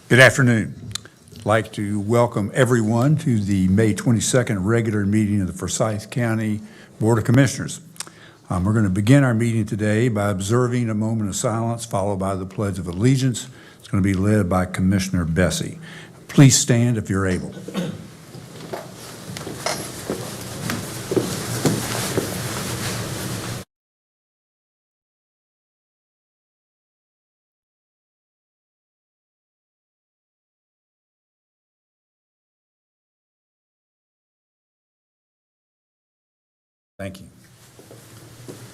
Good afternoon. I'd like to welcome everyone to the May 22nd regular meeting of the Forsyth County Board of Commissioners. We're going to begin our meeting today by observing a moment of silence followed by the Pledge of Allegiance. It's going to be led by Commissioner Bessie. Please stand if you're able. Thank you.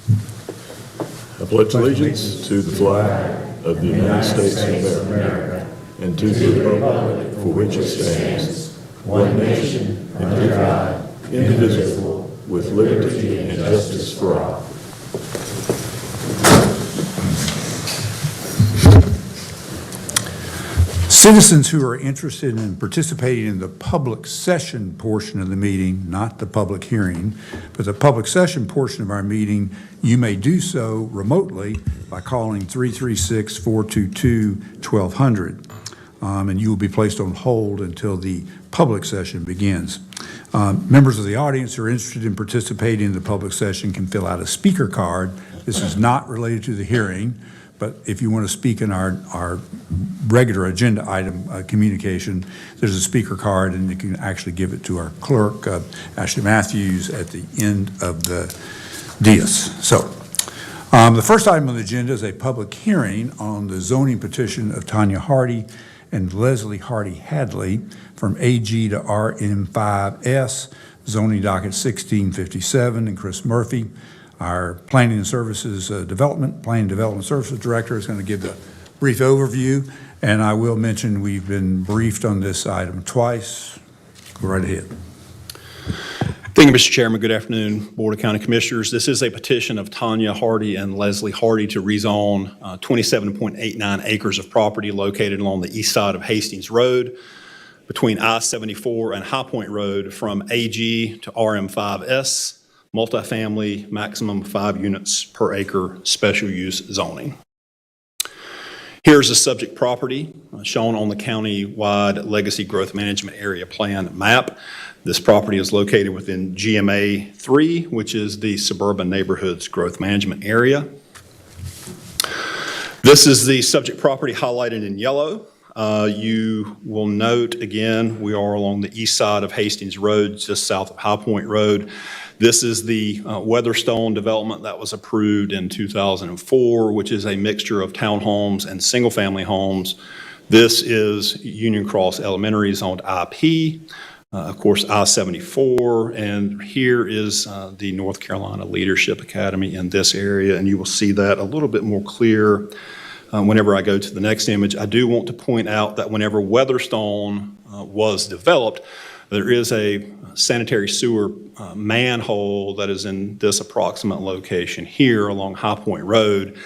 I pledge allegiance to the flag of the United States of America and to the republic for which it stands, one nation, under God, indivisible, with liberty and justice for all. Citizens who are interested in participating in the public session portion of the meeting, not the public hearing, but the public session portion of our meeting, you may do so remotely by calling 336-422-1200, and you will be placed on hold until the public session begins. Members of the audience who are interested in participating in the public session can fill out a speaker card. This is not related to the hearing, but if you want to speak in our regular agenda item communication, there's a speaker card, and you can actually give it to our clerk, Ashley Matthews, at the end of the dais. So the first item on the agenda is a public hearing on the zoning petition of Tanya Hardy and Leslie Hardy Hadley from AG to RM5S, zoning docket 1657, and Chris Murphy, our Planning and Development Services Director, is going to give the brief overview, and I will mention we've been briefed on this item twice. Go right ahead. Thank you, Mr. Chairman. Good afternoon, Board of County Commissioners. This is a petition of Tanya Hardy and Leslie Hardy to rezone 27.89 acres of property located along the east side of Hastings Road between I-74 and High Point Road from AG to RM5S, multifamily, maximum 5 units per acre, special use zoning. Here's the subject property shown on the county-wide Legacy Growth Management Area Plan map. This property is located within GMA 3, which is the Suburban Neighborhoods Growth Management Area. This is the subject property highlighted in yellow. You will note, again, we are along the east side of Hastings Road, just south of High Point Road. This is the Weatherstone development that was approved in 2004, which is a mixture of townhomes and single-family homes. This is Union Cross Elementary zoned IP, of course, I-74, and here is the North Carolina Leadership Academy in this area, and you will see that a little bit more clear whenever I go to the next image. I do want to point out that whenever Weatherstone was developed, there is a sanitary sewer manhole that is in this approximate location here along High Point Road,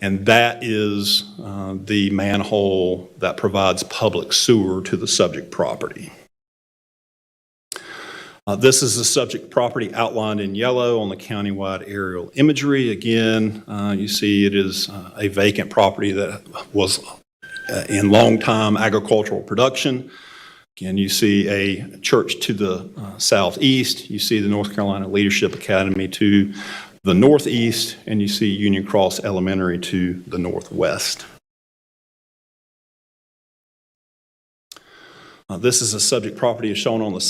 and that is the manhole that provides public sewer to the subject property. This is the subject property outlined in yellow on the countywide aerial imagery. Again, you see it is a vacant property that was in long-time agricultural production. Again, you see a church to the southeast, you see the North Carolina Leadership Academy to the northeast, and you see Union Cross Elementary to the northwest. This is a subject property as shown on the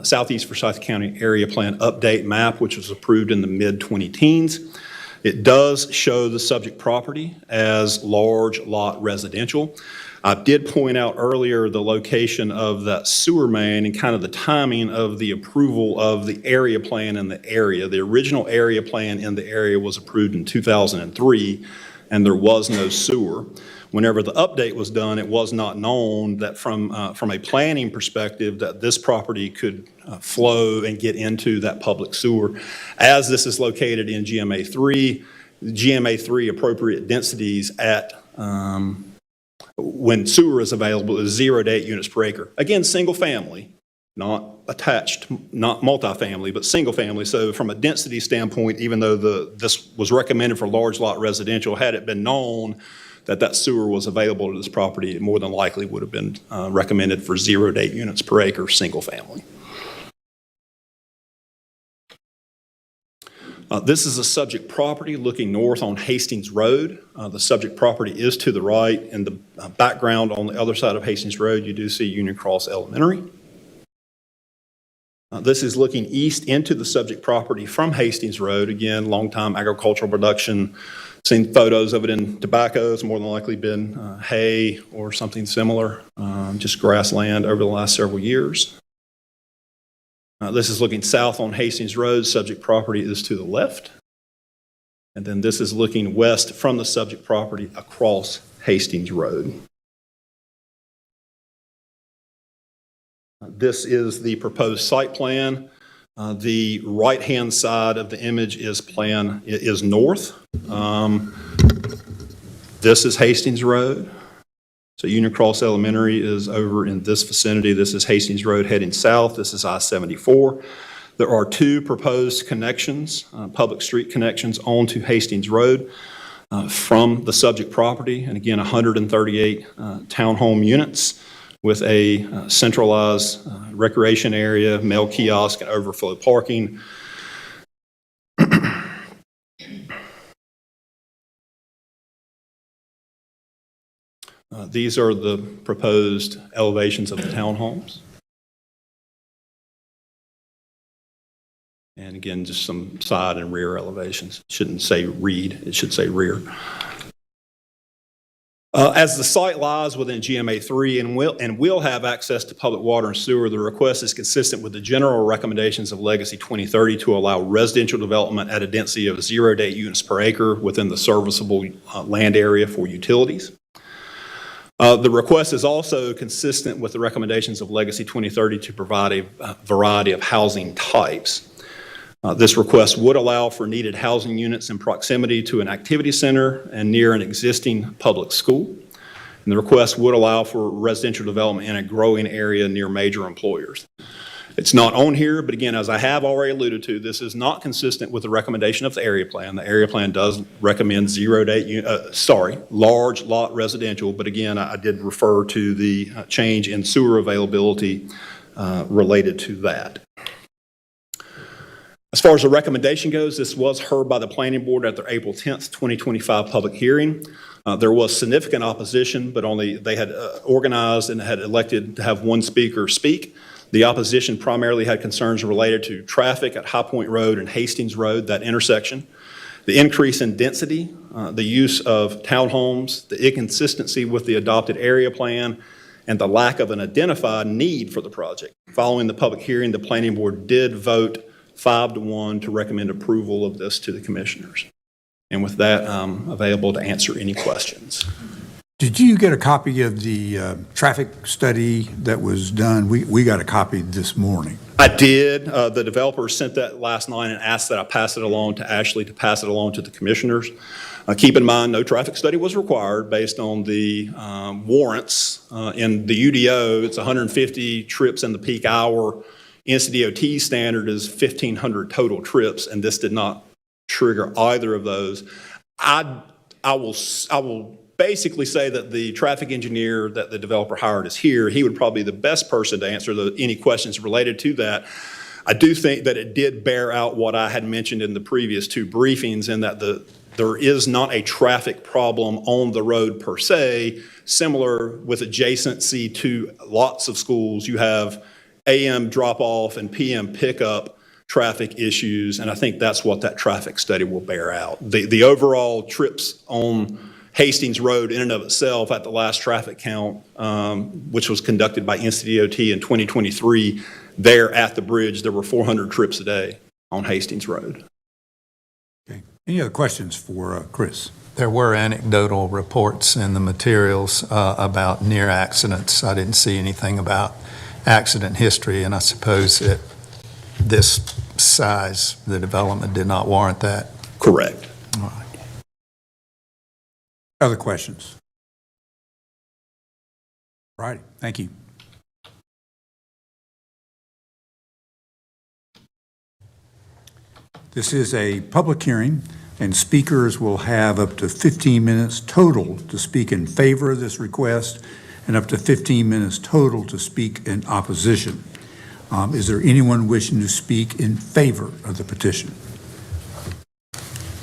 Southeast Forsyth County Area Plan Update map, which was approved in the mid-2010s. It does show the subject property as large lot residential. I did point out earlier the location of that sewer main and kind of the timing of the approval of the area plan in the area. The original area plan in the area was approved in 2003, and there was no sewer. Whenever the update was done, it was not known that from a planning perspective that this property could flow and get into that public sewer. As this is located in GMA 3, GMA 3 appropriate densities at when sewer is available is 0 to 8 units per acre. Again, single family, not attached, not multifamily, but single family. So from a density standpoint, even though this was recommended for large lot residential, had it been known that sewer was available to this property, it more than likely would have been recommended for 0 to 8 units per acre, single family. This is a subject property looking north on Hastings Road. The subject property is to the right. In the background on the other side of Hastings Road, you do see Union Cross Elementary. This is looking east into the subject property from Hastings Road. Again, long-time agricultural production. Seen photos of it in tobacco. It's more than likely been hay or something similar, just grassland over the last several years. This is looking south on Hastings Road. Subject property is to the left. And then this is looking west from the subject property across Hastings Road. This is the proposed site plan. The right-hand side of the image is north. This is Hastings Road. So Union Cross Elementary is over in this vicinity. This is Hastings Road heading south. This is I-74. There are 2 proposed connections, public street connections onto Hastings Road from the subject property. And again, 138 townhome units with a centralized recreation area, mail kiosk, and overflow parking. These are the proposed elevations of the townhomes. And again, just some side and rear elevations. It shouldn't say read, it should say rear. As the site lies within GMA 3 and will have access to public water and sewer, the request is consistent with the general recommendations of Legacy 2030 to allow residential development at a density of 0 to 8 units per acre within the serviceable land area for utilities. The request is also consistent with the recommendations of Legacy 2030 to provide a variety of housing types. This request would allow for needed housing units in proximity to an activity center and near an existing public school. And the request would allow for residential development in a growing area near major employers. It's not on here, but again, as I have already alluded to, this is not consistent with the recommendation of the area plan. The area plan does recommend 0 to 8, large lot residential, but again, I did refer to the change in sewer availability related to that. As far as the recommendation goes, this was heard by the Planning Board at their April 10th, 2025 public hearing. There was significant opposition, but they had organized and had elected to have one speaker speak. The opposition primarily had concerns related to traffic at High Point Road and Hastings Road, that intersection, the increase in density, the use of townhomes, the inconsistency with the adopted area plan, and the lack of an identified need for the project. Following the public hearing, the Planning Board did vote 5-1 to recommend approval of this to the commissioners. And with that, I'm available to answer any questions. Did you get a copy of the traffic study that was done? We got a copy this morning. I did. The developer sent that last night and asked that I pass it along to Ashley to pass it along to the commissioners. Keep in mind, no traffic study was required based on the warrants. In the UDO, it's 150 trips in the peak hour. NCDOT standard is 1,500 total trips, and this did not trigger either of those. I will basically say that the traffic engineer that the developer hired is here. He would probably be the best person to answer any questions related to that. I do think that it did bear out what I had mentioned in the previous 2 briefings, in that there is not a traffic problem on the road per se. Similar with adjacency to lots of schools, you have AM drop-off and PM pickup traffic issues, and I think that's what that traffic study will bear out. The overall trips on Hastings Road in and of itself at the last traffic count, which was conducted by NCDOT in 2023, there at the bridge, there were 400 trips a day on Hastings Road. Okay. Any other questions for Chris? There were anecdotal reports in the materials about near accidents. I didn't see anything about accident history, and I suppose that this size, the development did not warrant that. Correct. All right. Other questions? All right, thank you. This is a public hearing and speakers will have up to 15 minutes total to speak in favor of this request and up to 15 minutes total to speak in opposition. Is there anyone wishing to speak in favor of the petition?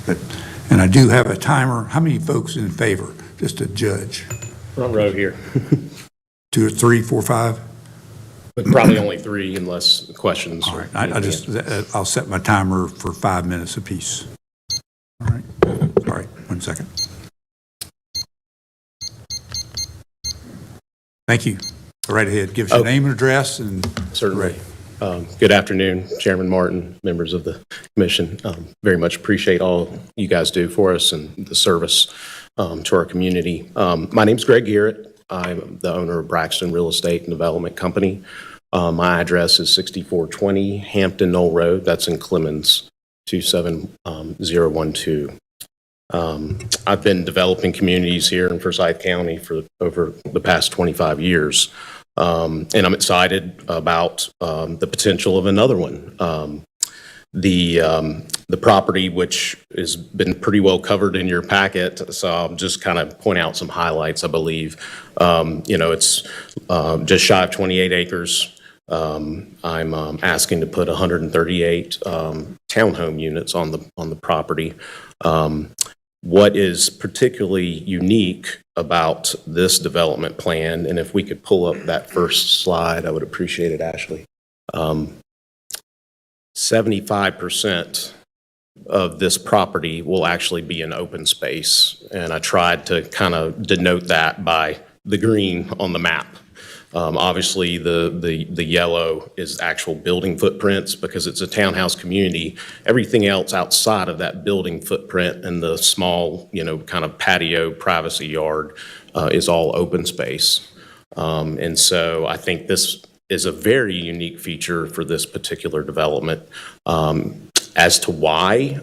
Good. And I do have a timer. How many folks in favor, just to judge? Front row here, 2 or 3, 4, 5? but probably only 3 unless questions. All or right, I just, I'll set my timer for 5 minutes apiece. All right, sorry, 1 second. Thank you. Go right ahead, give us your name and address and. Certainly. Right. Good afternoon, Chairman Martin, members of the commission. Very much appreciate all you guys do for us and the service to our community. My name's Greg Garrett. I'm the owner of Braxton Real Estate and Development Company. My address is 6420 Hampton Knoll Road. That's in Clemens, 27012. I've been developing communities here in Forsyth County for over the past 25 years. And I'm excited about the potential of another one. The property, which has been pretty well covered in your packet, so I'll just kind of point out some highlights, I believe. It's just shy of 28 acres. I'm asking to put 138 townhome units on the property. What is particularly unique about this development plan, and if we could pull up that first slide, I would appreciate it, Ashley. 75% of this property will actually be an open space, and I tried to kind of denote that by the green on the map. Obviously, the yellow is actual building footprints because it's a townhouse community. Everything else outside of that building footprint and the small, kind of patio privacy yard is all open space. And so I think this is a very unique feature for this particular development. As to why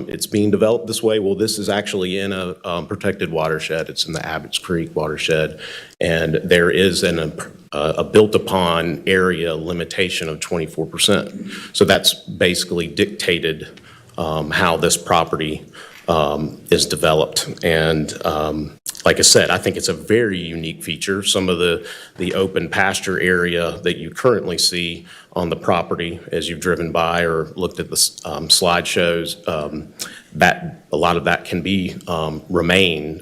it's being developed this way, well, this is actually in a protected watershed. It's in the Abbott's Creek watershed, and there is a built-upon area limitation of 24%. So that's basically dictated how this property is developed. And like I said, I think it's a very unique feature. Some of the open pasture area that you currently see on the property as you've driven by or looked at the slideshows, that a lot of that can be remain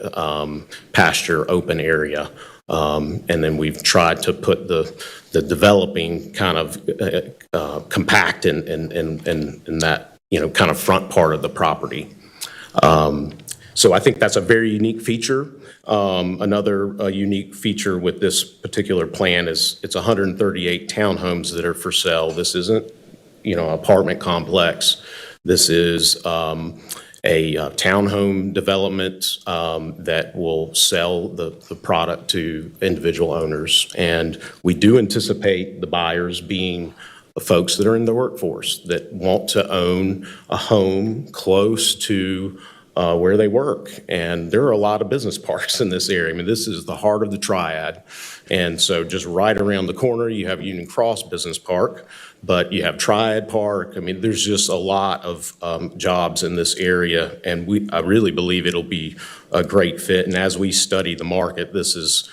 pasture open area. And then we've tried to put the developing kind of compact in that kind of front part of the property. So I think that's a very unique feature. Another unique feature with this particular plan is it's 138 townhomes that are for sale. This isn't, an apartment complex. This is a townhome development that will sell the product to individual owners. And we do anticipate the buyers being folks that are in the workforce that want to own a home close to where they work. And there are a lot of business parks in this area. I mean, this is the heart of the Triad. And so just right around the corner, you have Union Cross Business Park, but you have Triad Park. I mean, there's just a lot of jobs in this area, and I really believe it'll be a great fit. And as we study the market, this is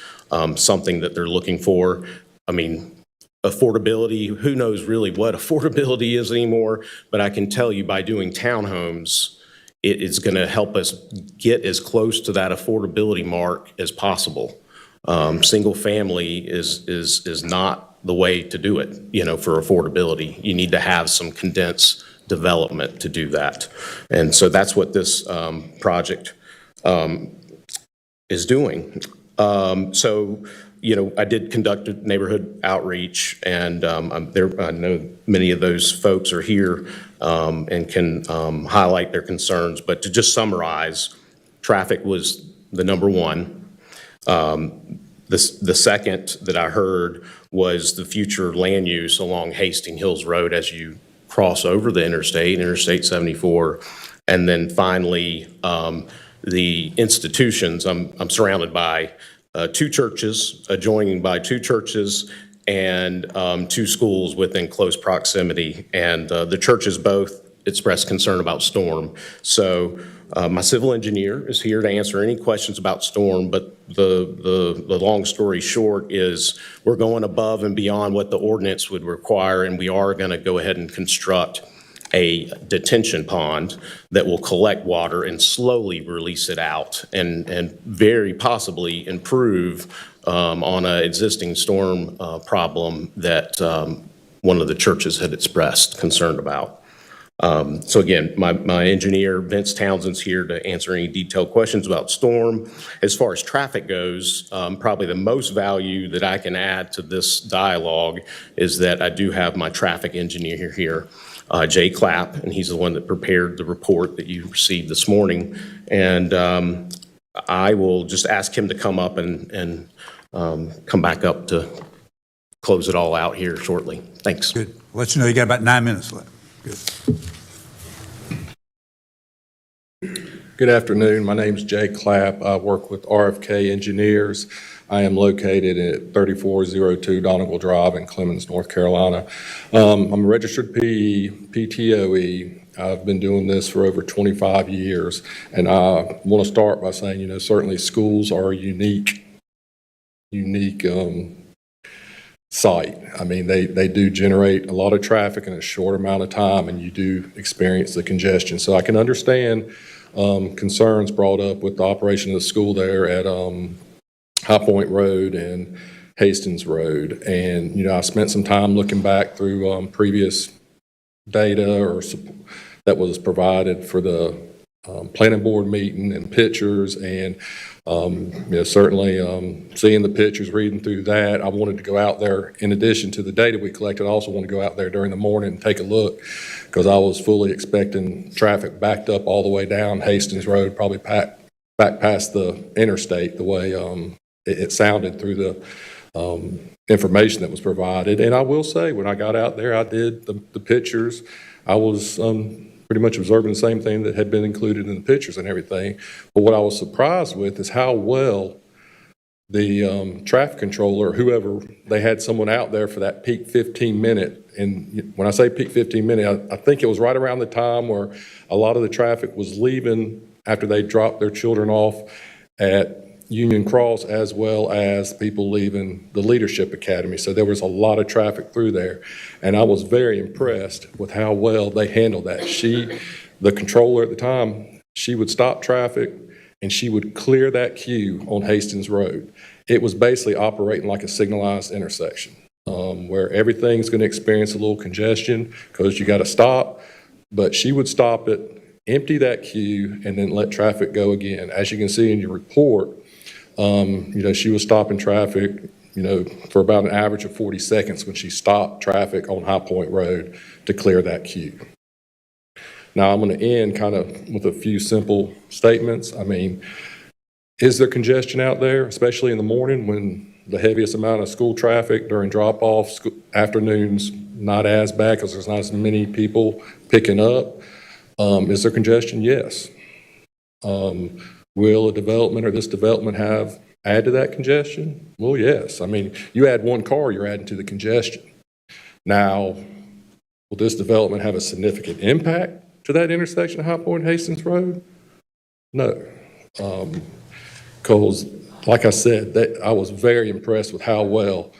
something that they're looking for. I mean, affordability, who knows really what affordability is anymore, but I can tell you by doing townhomes, it is going to help us get as close to that affordability mark as possible. Single family is not the way to do it, for affordability. You need to have some condensed development to do that. And so that's what this project is doing. So, I did conduct a neighborhood outreach, and I know many of those folks are here and can highlight their concerns. But to just summarize, traffic was the number one. The second that I heard was the future land use along Hastings Hills Road as you cross over the Interstate 74. And then finally, the institutions. I'm surrounded by 2 churches, adjoining by 2 churches, and 2 schools within close proximity. And the churches both expressed concern about storm. So my civil engineer is here to answer any questions about storm, but the long story short is we're going above and beyond what the ordinance would require, and we are going to go ahead and construct a detention pond that will collect water and slowly release it out and very possibly improve on an existing storm problem that one of the churches had expressed concern about. So again, my engineer, Vince Townsend's here to answer any detailed questions about storm. As far as traffic goes, probably the most value that I can add to this dialogue is that I do have my traffic engineer here, Jay Clapp, and he's the one that prepared the report that you received this morning. And I will just ask him to come up and come back up to close it all out here shortly. Thanks. Good. I'll let you know you got about 9 minutes left. Good. Good afternoon. My name is Jay Clapp. I work with RFK Engineers. I am located at 3402 Donegal Drive in Clemens, North Carolina. I'm a registered PTOE. I've been doing this for over 25 years. And I want to start by saying, certainly schools are a unique site. I mean, they do generate a lot of traffic in a short amount of time, and you do experience the congestion. So I can understand concerns brought up with the operation of the school there at High Point Road and Hastings Road. And, I spent some time looking back through previous data that was provided for the planning board meeting and pictures, and certainly seeing the pictures, reading through that, I wanted to go out there. In addition to the data we collected, I also want to go out there during the morning and take a look, because I was fully expecting traffic backed up all the way down Hastings Road, probably back past the interstate, the way it sounded through the information that was provided. And I will say, when I got out there, I did the pictures. I was pretty much observing the same thing that had been included in the pictures and everything. But what I was surprised with is how well the traffic controller, whoever, they had someone out there for that peak 15-minute. And when I say peak 15-minute, I think it was right around the time where a lot of the traffic was leaving after they dropped their children off at Union Cross, as well as people leaving the Leadership Academy. So there was a lot of traffic through there. And I was very impressed with how well they handled that. The controller at the time, she would stop traffic and she would clear that queue on Hastings Road. It was basically operating like a signalized intersection, where everything's going to experience a little congestion because you got to stop. But she would stop it, empty that queue, and then let traffic go again. As you can see in your report, she was stopping traffic, for about an average of 40 seconds when she stopped traffic on High Point Road to clear that queue. Now, I'm going to end kind of with a few simple statements. I mean, is there congestion out there, especially in the morning when the heaviest amount of school traffic during drop-off, afternoons not as bad because there's not as many people picking up? Is there congestion? Yes. Will a development or this development add to that congestion? Well, yes. I mean, you add one car, you're adding to the congestion. Now, will this development have a significant impact to that intersection of High Point and Hastings Road? No. Because, like I said, I was very impressed with how well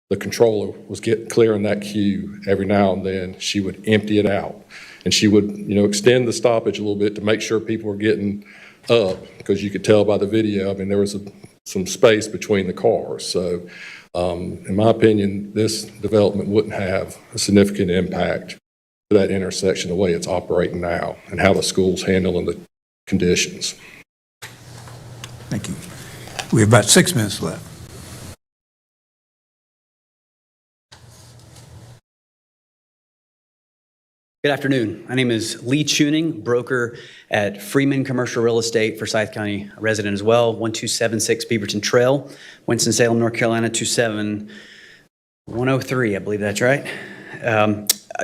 the controller was clearing that queue every now and then. She would empty it out. And she would, extend the stoppage a little bit to make sure people were getting up, because you could tell by the video, I mean, there was some space between the cars. So, in my opinion, this development wouldn't have a significant impact to that intersection the way it's operating now and how the school's handling the conditions. Thank you. We have about 6 minutes left. Good afternoon. My name is Lee Tuning, broker at Freeman Commercial Real Estate, Forsyth County resident as well, 1276 Beaverton Trail, Winston-Salem, North Carolina, 27103. I believe that's right.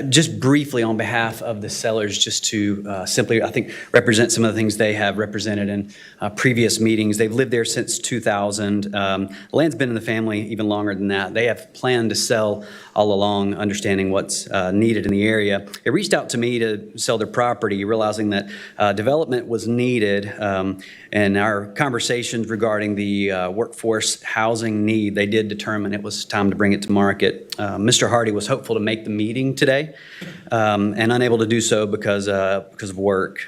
Just briefly, on behalf of the sellers, just to simply, I think, represent some of the things they have represented in previous meetings. They've lived there since 2000. The land's been in the family even longer than that. They have planned to sell all along, understanding what's needed in the area. They reached out to me to sell their property, realizing that development was needed. And our conversations regarding the workforce housing need, they did determine it was time to bring it to market. Mr. Hardy was hopeful to make the meeting today and unable to do so because of work.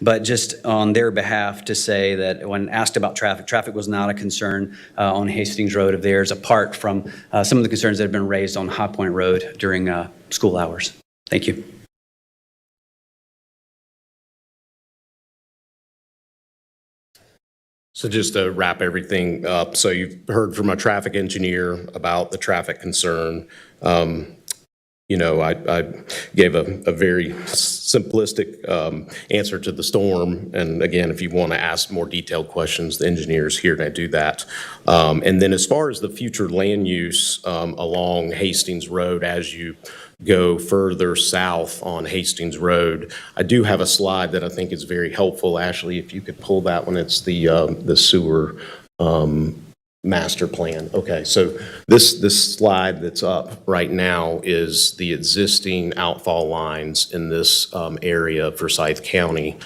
But just on their behalf to say that when asked about traffic was not a concern on Hastings Road of theirs, apart from some of the concerns that have been raised on High Point Road during school hours. Thank you. So just to wrap everything up, so you've heard from a traffic engineer about the traffic concern. You know, I gave a very simplistic answer to the storm. And again, if you want to ask more detailed questions, the engineer's here to do that. And then as far as the future land use along Hastings Road, as you go further south on Hastings Road, I do have a slide that I think is very helpful. Ashley, if you could pull that one, it's the sewer master plan. Okay, so this slide that's up right now is the existing outfall lines in this area for Forsyth County.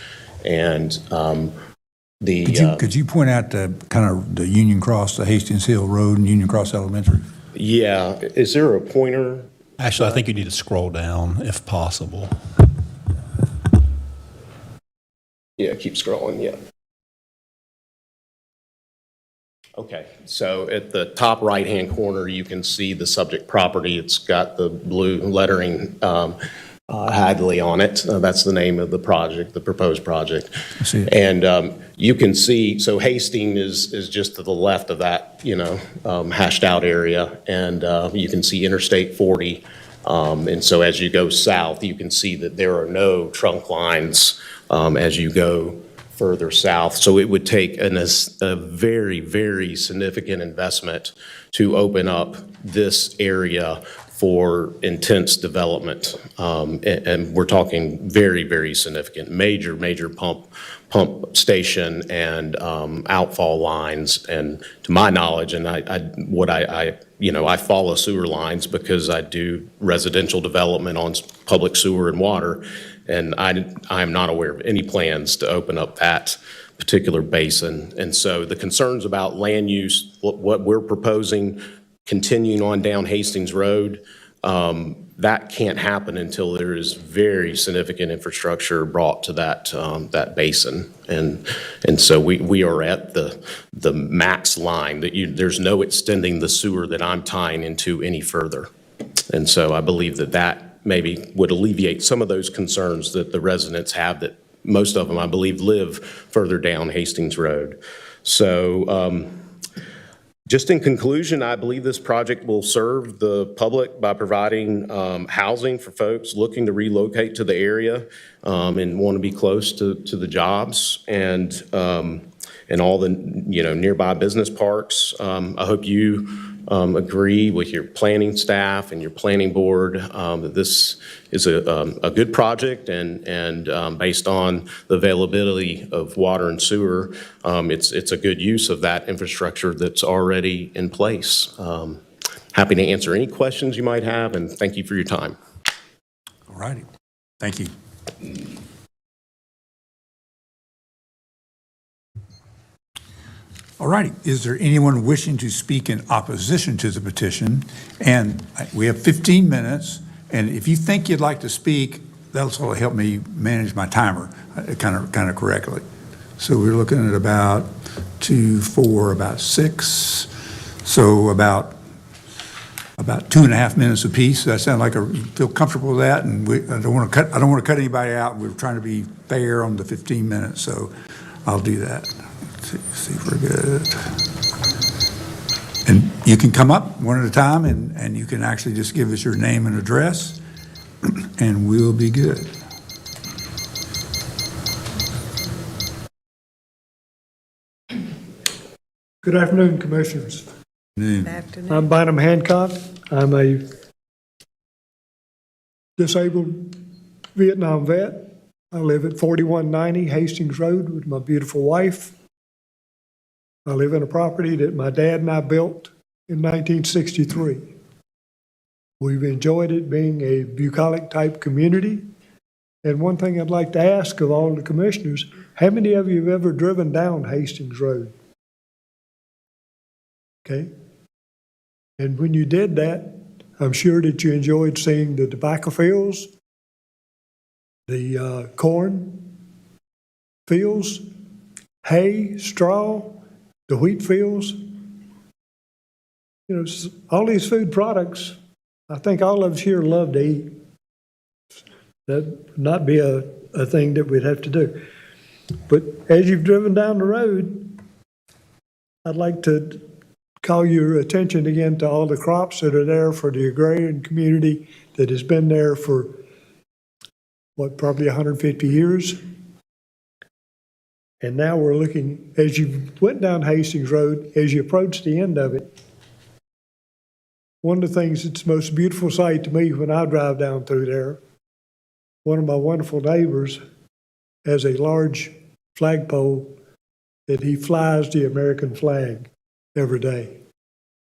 And Could you point out the kind of the Union Cross, the Hastings Hill Road and Union Cross Elementary? yeah, is there a pointer? Actually, I think you need to scroll down if possible. Yeah, keep scrolling, yeah. Okay, so at the top right-hand corner, you can see the subject property. It's got the blue lettering, Hadley on it. That's the name of the project, the proposed project. I see it. And you can see, so Hastings is just to the left of that, hashed out area. And you can see Interstate 40. And so as you go south, you can see that there are no trunk lines as you go further south. So it would take a very, very significant investment to open up this area for intense development. And we're talking very, very significant, major pump station and outfall lines. And to my knowledge, and I follow sewer lines because I do residential development on public sewer and water. And I am not aware of any plans to open up that particular basin. And so the concerns about land use, what we're proposing, continuing on down Hastings Road, that can't happen until there is very significant infrastructure brought to that basin. And so we are at the max line that there's no extending the sewer that I'm tying into any further. And so I believe that maybe would alleviate some of those concerns that the residents have, that most of them, I believe, live further down Hastings Road. So just in conclusion, I believe this project will serve the public by providing housing for folks looking to relocate to the area and want to be close to the jobs and all the nearby business parks. I hope you agree with your planning staff and your planning board that this is a good project, and based on the availability of water and sewer, it's a good use of that infrastructure that's already in place. Happy to answer any questions you might have, and thank you for your time. All righty. Thank you. All righty. Is there anyone wishing to speak in opposition to the petition? And we have 15 minutes, and if you think you'd like to speak, that'll sort of help me manage my timer kind of correctly. So we're looking at about 2, 4, about 6, so about 2.5 minutes apiece. Does that sound like you feel comfortable with that? And I don't want to cut anybody out. We're trying to be fair on the 15 minutes, so I'll do that. See if we're good. And you can come up one at a time, and you can actually just give us your name and address, and we'll be good. Good afternoon, Commissioners. Afternoon. I'm Bynum Hancock. I'm a disabled Vietnam vet. I live at 4190 Hastings Road with my beautiful wife. I live in a property that my dad and I built in 1963. We've enjoyed it being a bucolic-type community. And one thing I'd like to ask of all the commissioners, how many of you have ever driven down Hastings Road? Okay? And when you did that, I'm sure that you enjoyed seeing the tobacco fields, the corn fields, hay, straw, the wheat fields. You know, all these food products, I think all of us here love to eat. That would not be a thing that we'd have to do. But as you've driven down the road, I'd like to call your attention again to all the crops that are there for the agrarian community that has been there for, what, probably 150 years. And now we're looking, as you went down Hastings Road, as you approach the end of it, one of the things that's the most beautiful sight to me when I drive down through there, one of my wonderful neighbors has a large flagpole that he flies the American flag every day.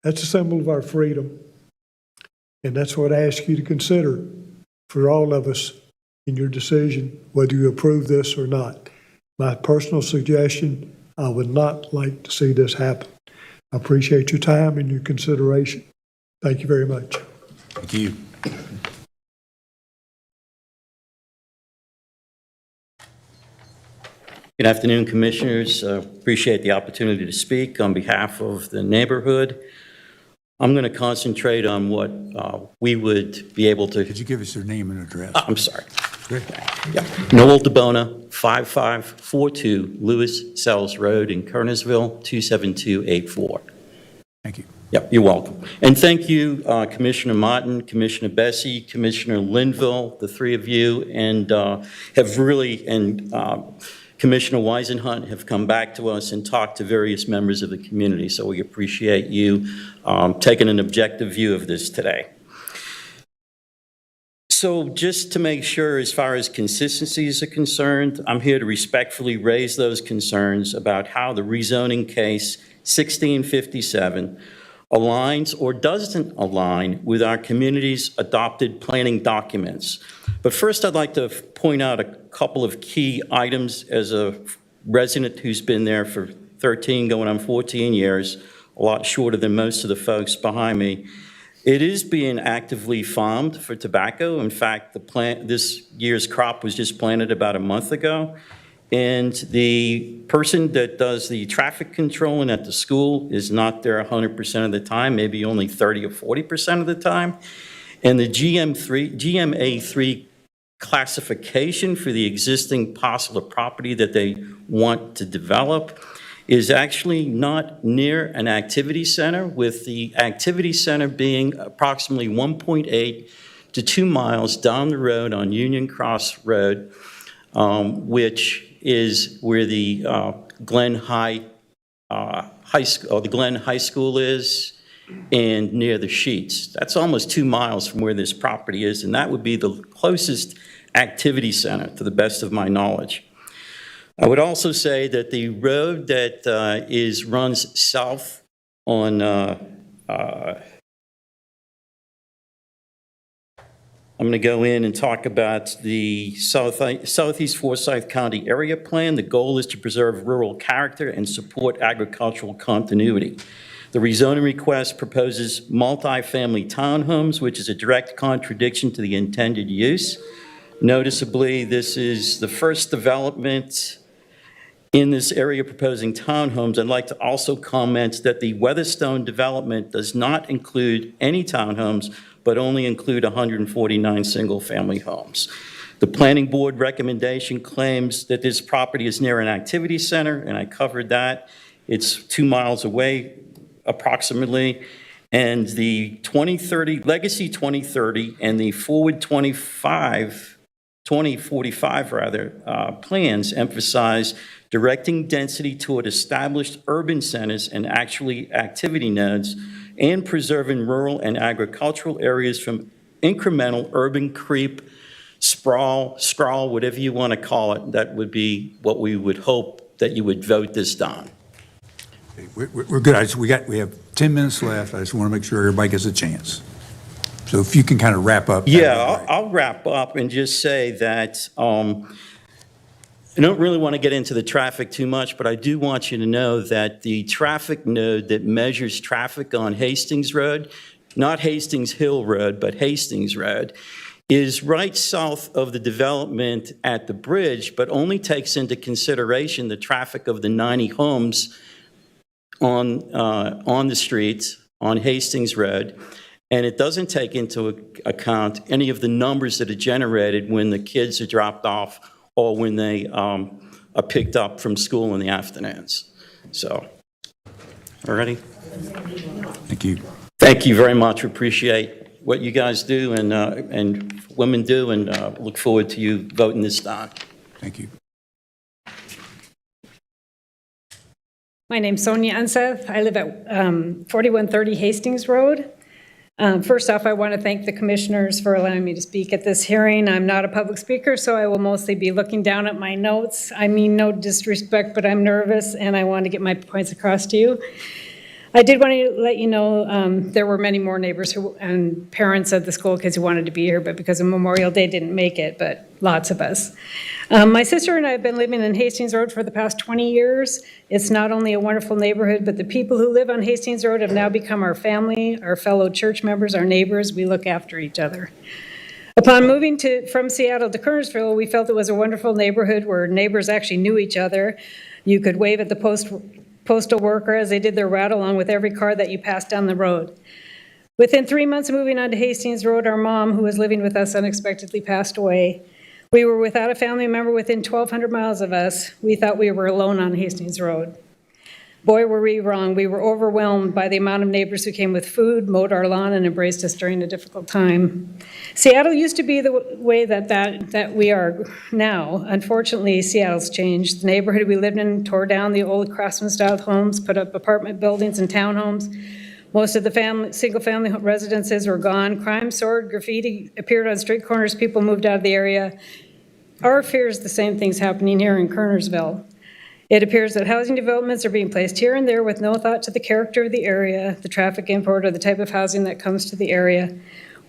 That's a symbol of our freedom. And that's what I ask you to consider for all of us in your decision, whether you approve this or not. My personal suggestion, I would not like to see this happen. I appreciate your time and your consideration. Thank you very much. Thank you. Good afternoon, Commissioners. Appreciate the opportunity to speak on behalf of the neighborhood. I'm going to concentrate on what we would be able to... Could you give us your name and address? I'm sorry. Yeah. Noel DeBona, 5542 Lewis Sells Road in Kernersville, 27284. Thank you. Yep, you're welcome. And thank you, Commissioner Martin, Commissioner Bessie, Commissioner Linville, the three of you, and have really, and Commissioner Weisenhunt have come back to us and talked to various members of the community. So we appreciate you taking an objective view of this today. So just to make sure, as far as consistencies are concerned, I'm here to respectfully raise those concerns about how the rezoning case 1657 aligns or doesn't align with our community's adopted planning documents. But first, I'd like to point out a couple of key items as a resident who's been there for 13, going on 14 years, a lot shorter than most of the folks behind me. It is being actively farmed for tobacco. In fact, this year's crop was just planted about a month ago. And the person that does the traffic controlling at the school is not there 100% of the time, maybe only 30 or 40% of the time. And the GMA3 classification for the existing parcel of property that they want to develop is actually not near an activity center, with the activity center being approximately 1.8 to 2 miles down the road on Union Cross Road, which is where the Glen High School, or the Glen High School is, and near the Sheets. That's almost 2 miles from where this property is, and that would be the closest activity center, to the best of my knowledge. I would also say that the road that runs south on, I'm going to go in and talk about the Southeast Forsyth County Area Plan. The goal is to preserve rural character and support agricultural continuity. The rezoning request proposes multifamily townhomes, which is a direct contradiction to the intended use. Noticeably, this is the first development in this area proposing townhomes. I'd like to also comment that the Weatherstone development does not include any townhomes, but only include 149 single-family homes. The planning board recommendation claims that this property is near an activity center, and I covered that. It's 2 miles away, approximately. And the 2030, Legacy 2030, and the Forward 2045 plans emphasize directing density toward established urban centers and actually activity nodes, and preserving rural and agricultural areas from incremental urban creep, sprawl, whatever you want to call it, that would be what we would hope that you would vote this down. We're good. We have 10 minutes left. I just want to make sure everybody gets a chance. So if you can kind of wrap up. that'd be Yeah, great. I'll wrap up and just say that I don't really want to get into the traffic too much, but I do want you to know that the traffic node that measures traffic on Hastings Road, not Hastings Hill Road, but Hastings Road, is right south of the development at the bridge, but only takes into consideration the traffic of the 90 homes on the streets on Hastings Road. And it doesn't take into account any of the numbers that are generated when the kids are dropped off or when they are picked up from school in the afternoons. So, all righty? Thank you. Thank you very much. We appreciate what you guys do and women do, and look forward to you voting this down. Thank you. My name's Sonia Unseth. I live at 4130 Hastings Road. First off, I want to thank the commissioners for allowing me to speak at this hearing. I'm not a public speaker, so I will mostly be looking down at my notes. I mean no disrespect, but I'm nervous, and I want to get my points across to you. I did want to let you know there were many more neighbors and parents of the school kids who wanted to be here, but because of Memorial Day didn't make it, but lots of us. My sister and I have been living in Hastings Road for the past 20 years. It's not only a wonderful neighborhood, but the people who live on Hastings Road have now become our family, our fellow church members, our neighbors. We look after each other. Upon moving from Seattle to Kernersville, we felt it was a wonderful neighborhood where neighbors actually knew each other. You could wave at the postal worker as they did their route along with every car that you passed down the road. Within 3 months of moving on to Hastings Road, our mom, who was living with us, unexpectedly passed away. We were without a family member within 1,200 miles of us. We thought we were alone on Hastings Road. Boy, were we wrong. We were overwhelmed by the amount of neighbors who came with food, mowed our lawn, and embraced us during a difficult time. Seattle used to be the way that we are now. Unfortunately, Seattle's changed. The neighborhood we lived in tore down the old craftsman-style homes, put up apartment buildings and townhomes. Most of the single-family residences were gone. Crime soared, graffiti appeared on street corners, people moved out of the area. Our fear is the same thing's happening here in Kernersville. It appears that housing developments are being placed here and there with no thought to the character of the area, the traffic import, or the type of housing that comes to the area.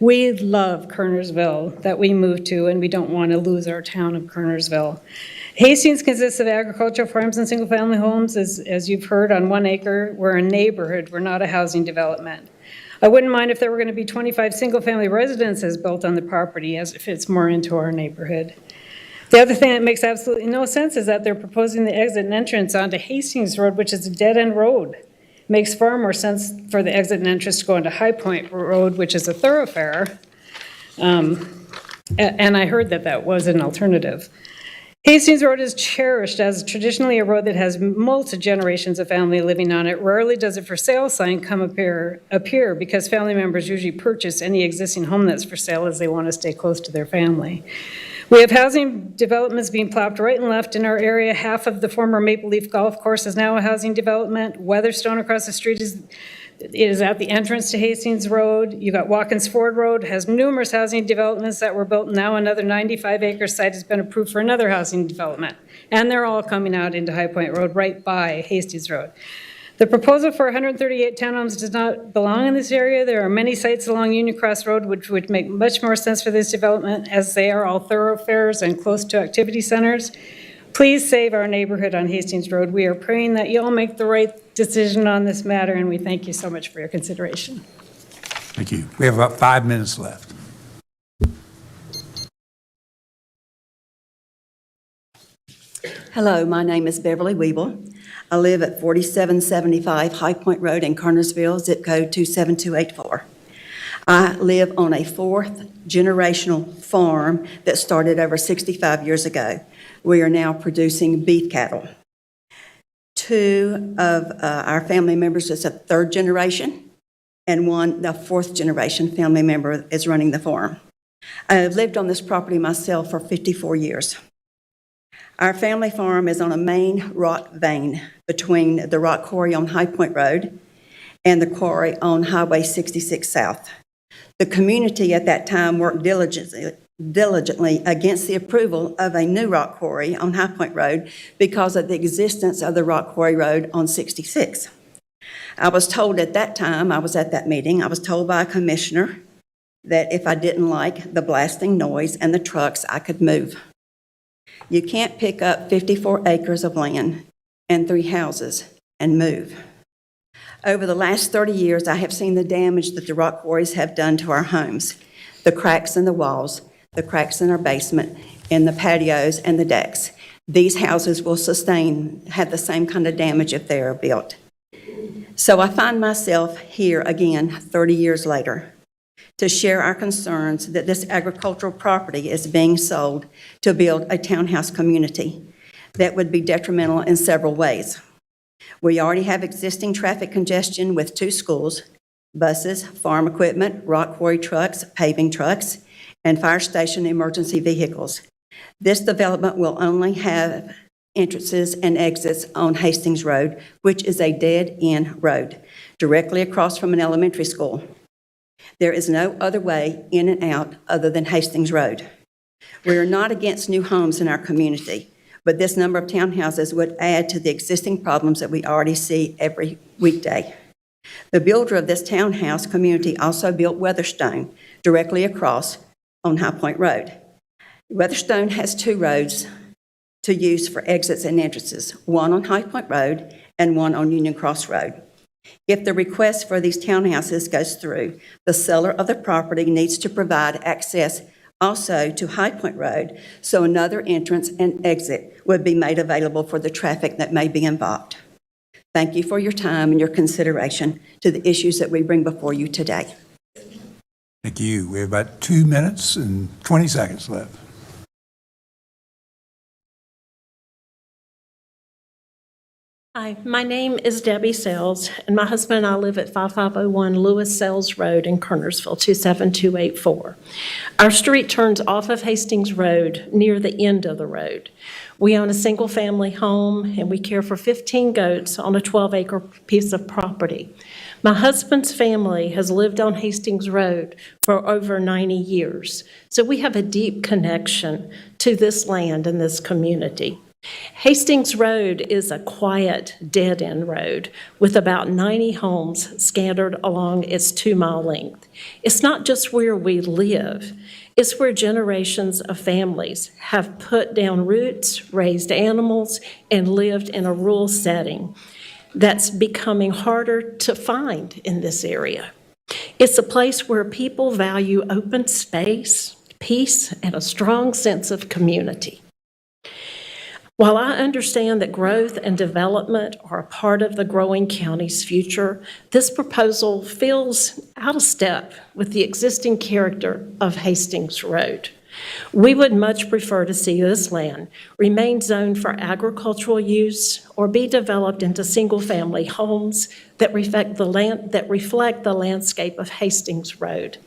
We love Kernersville that we moved to, and we don't want to lose our town of Kernersville. Hastings consists of agricultural farms and single-family homes, as you've heard, on 1 acre. We're a neighborhood, we're not a housing development. I wouldn't mind if there were going to be 25 single-family residences built on the property, as it fits more into our neighborhood. The other thing that makes absolutely no sense is that they're proposing the exit and entrance onto Hastings Road, which is a dead-end road. Makes far more sense for the exit and entrance to go into High Point Road, which is a thoroughfare. And I heard that was an alternative. Hastings Road is cherished as traditionally a road that has multi-generations of family living on it. Rarely does a for sale sign appear because family members usually purchase any existing home that's for sale as they want to stay close to their family. We have housing developments being plopped right and left in our area. Half of the former Maple Leaf Golf Course is now a housing development. Weatherstone across the street is at the entrance to Hastings Road. You got Watkins Ford Road, has numerous housing developments that were built. Now another 95-acre site has been approved for another housing development. And they're all coming out into High Point Road right by Hastings Road. The proposal for 138 townhomes does not belong in this area. There are many sites along Union Cross Road which would make much more sense for this development, as they are all thoroughfares and close to activity centers. Please save our neighborhood on Hastings Road. We are praying that you all make the right decision on this matter, and we thank you so much for your consideration. Thank you. We have about 5 minutes left. Hello, my name is Beverly Weeble. I live at 4775 High Point Road in Kernersville, zip code 27284. I live on a 4th generational farm that started over 65 years ago. We are now producing beef cattle. 2 of our family members is a 3rd generation, and the 4th generation family member is running the farm. I have lived on this property myself for 54 years. Our family farm is on a main rock vein between the rock quarry on High Point Road and the quarry on Highway 66 South. The community at that time worked diligently against the approval of a new rock quarry on High Point Road because of the existence of the rock quarry road on 66. I was told at that time, I was at that meeting, I was told by a commissioner that if I didn't like the blasting noise and the trucks, I could move. You can't pick up 54 acres of land and 3 houses and move. Over the last 30 years, I have seen the damage that the rock quarries have done to our homes, the cracks in the walls, the cracks in our basement, in the patios and the decks. These houses will have the same kind of damage if they are built. So I find myself here again 30 years later to share our concerns that this agricultural property is being sold to build a townhouse community that would be detrimental in several ways. We already have existing traffic congestion with 2 schools, buses, farm equipment, rock quarry trucks, paving trucks, and fire station emergency vehicles. This development will only have entrances and exits on Hastings Road, which is a dead-end road, directly across from an elementary school. There is no other way in and out other than Hastings Road. We are not against new homes in our community, but this number of townhouses would add to the existing problems that we already see every weekday. The builder of this townhouse community also built Weatherstone directly across on High Point Road. Weatherstone has 2 roads to use for exits and entrances, one on High Point Road and one on Union Cross Road. If the request for these townhouses goes through, the seller of the property needs to provide access also to High Point Road, so another entrance and exit would be made available for the traffic that may be involved. Thank you for your time and your consideration to the issues that we bring before you today. Thank you. We have about 2 minutes and 20 seconds left. Hi, my name is Debbie Sells, and my husband and I live at 5501 Lewis Sells Road in Kernersville, 27284. Our street turns off of Hastings Road near the end of the road. We own a single-family home, and we care for 15 goats on a 12-acre piece of property. My husband's family has lived on Hastings Road for over 90 years, so we have a deep connection to this land and this community. Hastings Road is a quiet, dead-end road with about 90 homes scattered along its 2-mile length. It's not just where we live, it's where generations of families have put down roots, raised animals, and lived in a rural setting that's becoming harder to find in this area. It's a place where people value open space, peace, and a strong sense of community. While I understand that growth and development are a part of the growing county's future, this proposal feels out of step with the existing character of Hastings Road. We would much prefer to see this land remain zoned for agricultural use or be developed into single-family homes that reflect the landscape of Hastings Road.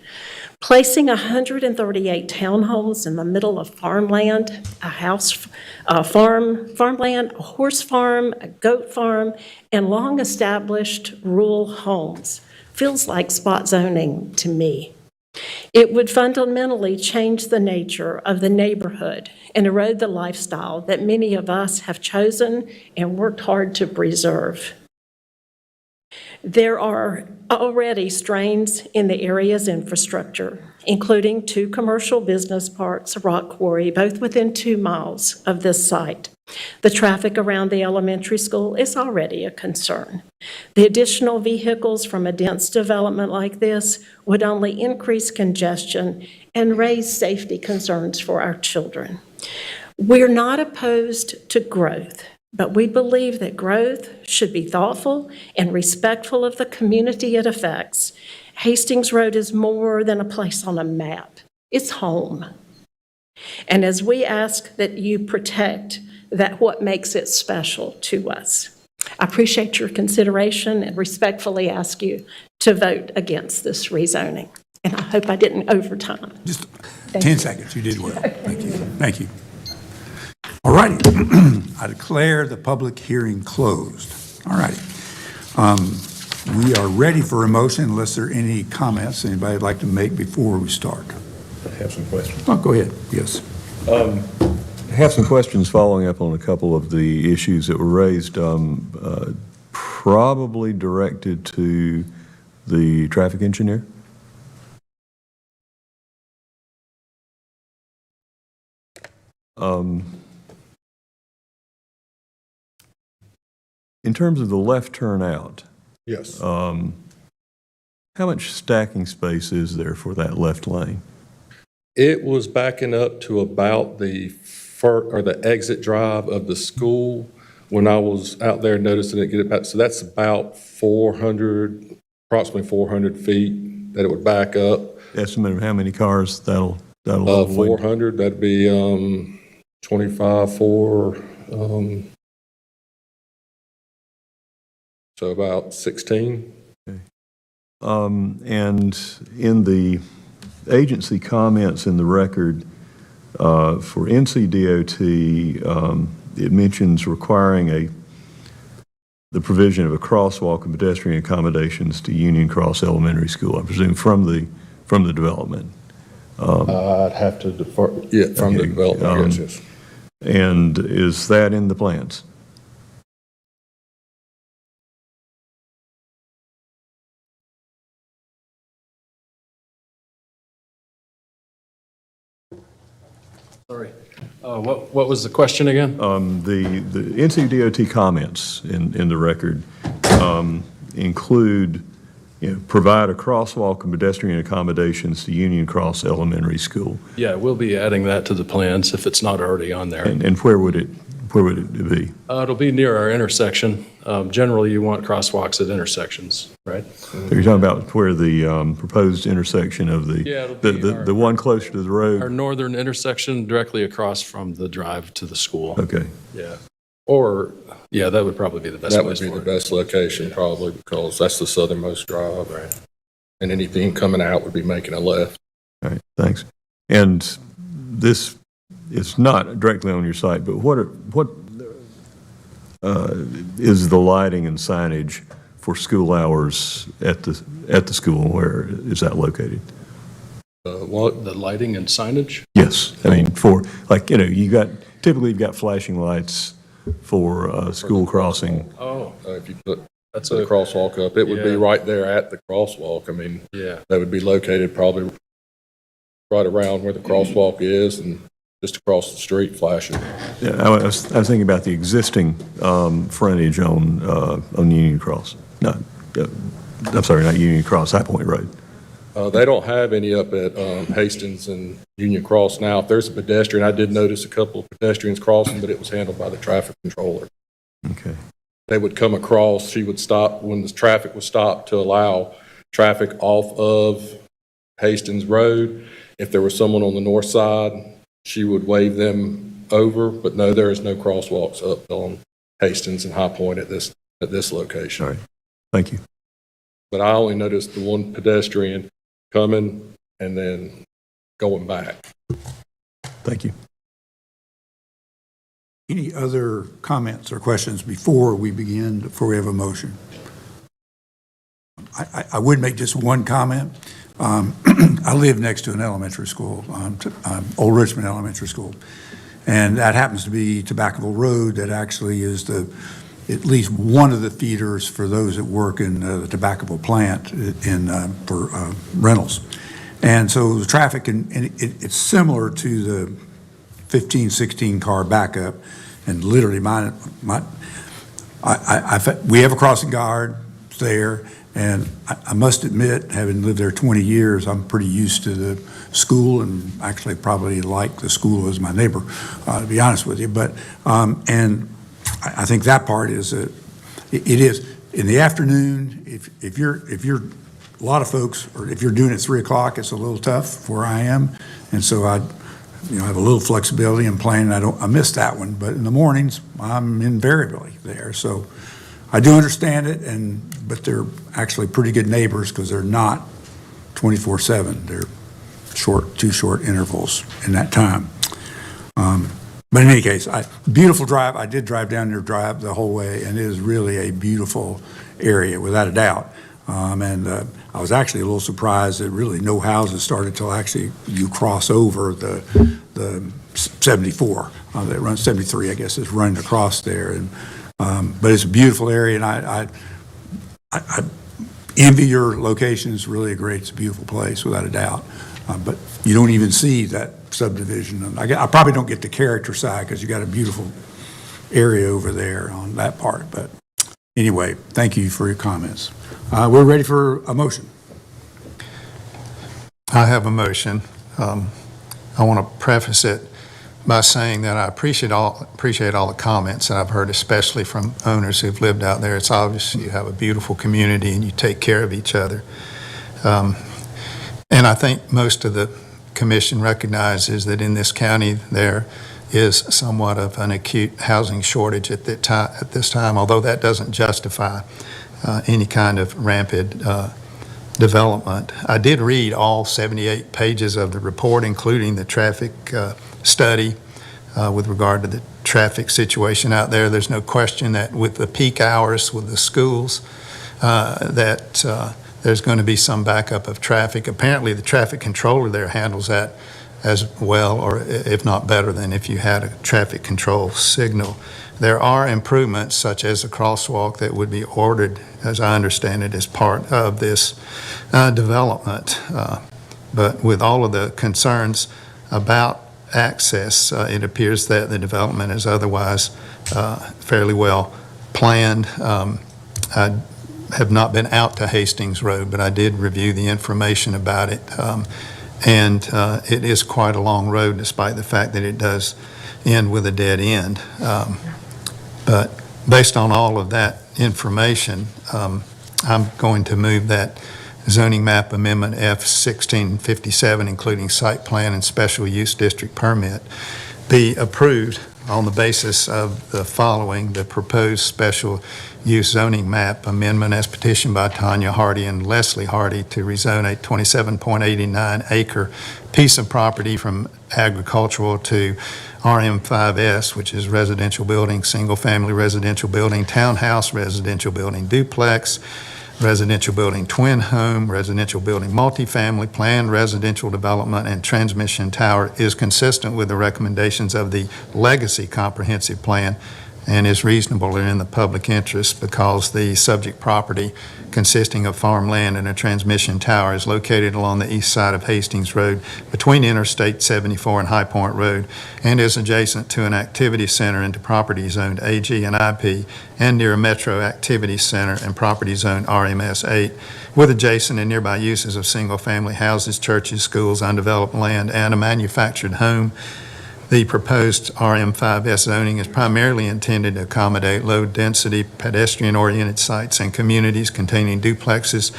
Placing 138 townhomes in the middle of farmland, farmland, a horse farm, a goat farm, and long-established rural homes feels like spot zoning to me. It would fundamentally change the nature of the neighborhood and erode the lifestyle that many of us have chosen and worked hard to preserve. There are already strains in the area's infrastructure, including 2 commercial business parks, a rock quarry, both within 2 miles of this site. The traffic around the elementary school is already a concern. The additional vehicles from a dense development like this would only increase congestion and raise safety concerns for our children. We're not opposed to growth, but we believe that growth should be thoughtful and respectful of the community it affects. Hastings Road is more than a place on a map. It's home. And as we ask that you protect what makes it special to us. I appreciate your consideration and respectfully ask you to vote against this rezoning. And I hope I didn't overtime. Just 10 seconds. You did well. Thank you. Thank you. All righty. I declare the public hearing closed. All righty. We are ready for a motion unless there are any comments anybody would like to make before we start. I have some questions. Oh, go ahead, yes. I have some questions following up on a couple of the issues that were raised, probably directed to the traffic engineer. In terms of the left turnout, Yes. how much stacking space is there for that left lane? It was backing up to about the the exit drive of the school when I was out there noticing it get it back. So that's about approximately 400 feet that it would back up. Estimate of how many cars that'll avoid? 400, that'd be 25 for, so about 16. And in the agency comments in the record, for NCDOT, it mentions requiring the provision of a crosswalk and pedestrian accommodations to Union Cross Elementary School, I presume from the development. I'd have to defer, yeah, from the Okay, development, yes. And is that in the plans? Sorry. What was the question again? The NCDOT comments in the record include, provide a crosswalk and pedestrian accommodations to Union Cross Elementary School. Yeah, we'll be adding that to the plans if it's not already on there. And where would it be? It'll be near our intersection. Generally, you want crosswalks at intersections, right? You're talking about where the proposed intersection of Yeah, it'll be the one closer to the Our road? northern intersection directly across from the drive to the school. Okay. Yeah. Or, yeah, that would probably be the best That place would be for the it. best location probably because that's the southernmost drive. Right. And anything coming out would be making a left. All right, thanks. And this, it's not directly on your site, but what is the lighting and signage for school hours at the school? Where is that located? What, the lighting and signage? Yes, I mean, for, like, typically you've got flashing lights for school crossing. Oh, If you put that's the a, crosswalk up, it would be Yeah. right there at the crosswalk. I mean, yeah. they would be located probably right around where the crosswalk is and just across the street flashing. Yeah, I was thinking about the existing frontage on Union Cross. No, I'm sorry, not Union Cross, High Point Road. They don't have any up at Hastings and Union Cross now. If there's a pedestrian, I did notice a couple of pedestrians crossing, but it was handled by the traffic controller. Okay. They would come across, she would stop when the traffic was stopped to allow traffic off of Hastings Road. If there was someone on the north side, she would wave them over, but no, there is no crosswalks up on Hastings and High Point at this location. All right, thank you. But I only noticed the one pedestrian coming and then going back. Thank you. Any other comments or questions before we have a motion? I would make just one comment. I live next to an elementary school, Old Richmond Elementary School, and that happens to be Tobaccoville Road. That actually is at least one of the feeders for those that work in the Tobaccoville plant for rentals. And so the traffic, it's similar to the 15, 16 car backup, and literally we have a crossing guard there, and I must admit, having lived there 20 years, I'm pretty used to the school, and actually probably like the school as my neighbor, to be honest with you. But and I think that part is it is in the afternoon. If you're a lot of folks, or if you're doing it at 3 o'clock, it's a little tough where I am, and so I have a little flexibility in planning. I miss that one, but in the mornings I'm invariably there. So I do understand it, but they're actually pretty good neighbors because they're not 24/7. They're two short intervals in that time. But in any case, beautiful drive. I did drive down your drive the whole way, and it is really a beautiful area, without a doubt. And I was actually a little surprised that really no houses started till actually you cross over the 74, that runs 73, I guess, is running across there. And but it's a beautiful area, and I envy your location. It's really it's a beautiful place, without a doubt. But you don't even see that subdivision. And I probably don't get the character side because you got a beautiful area over there on that part. But anyway, thank you for your comments. We're ready for a motion. I have a motion. I want to preface it by saying that I appreciate all the comments that I've heard, especially from owners who've lived out there. It's obvious you have a beautiful community and you take care of each other. And I think most of the commission recognizes that in this county there is somewhat of an acute housing shortage at this time, although that doesn't justify any kind of rampant development. I did read all 78 pages of the report, including the traffic study with regard to the traffic situation out there. There's no question that with the peak hours with the schools, there's going to be some backup of traffic. Apparently, the traffic controller there handles that as well, or if not better than if you had a traffic control signal. There are improvements, such as a crosswalk, that would be ordered, as I understand it, as part of this development. But with all of the concerns about access, it appears that the development is otherwise fairly well planned. I have not been out to Hastings Road, but I did review the information about it. And it is quite a long road, despite the fact that it does end with a dead end. But based on all of that information, I'm going to move that zoning map amendment F-1657, including site plan and special use district permit, be approved on the basis of the following: the proposed special use zoning map amendment as petitioned by Tanya Hardy and Leslie Hardy to rezone a 27.89 acre piece of property from agricultural to RM5S, which is residential building, single-family residential building, townhouse residential building, duplex, residential building, twin home, residential building, multifamily, planned residential development, and transmission tower, is consistent with the recommendations of the Legacy Comprehensive Plan and is reasonable and in the public interest because the subject property, consisting of farmland and a transmission tower, is located along the east side of Hastings Road between Interstate 74 and High Point Road, and is adjacent to an activity center and to property zoned AG and IP, and near a metro activity center and property zoned RMS 8, with adjacent and nearby uses of single-family houses, churches, schools, undeveloped land, and a manufactured home. The proposed RM5S zoning is primarily intended to accommodate low-density, pedestrian-oriented sites and communities containing duplexes,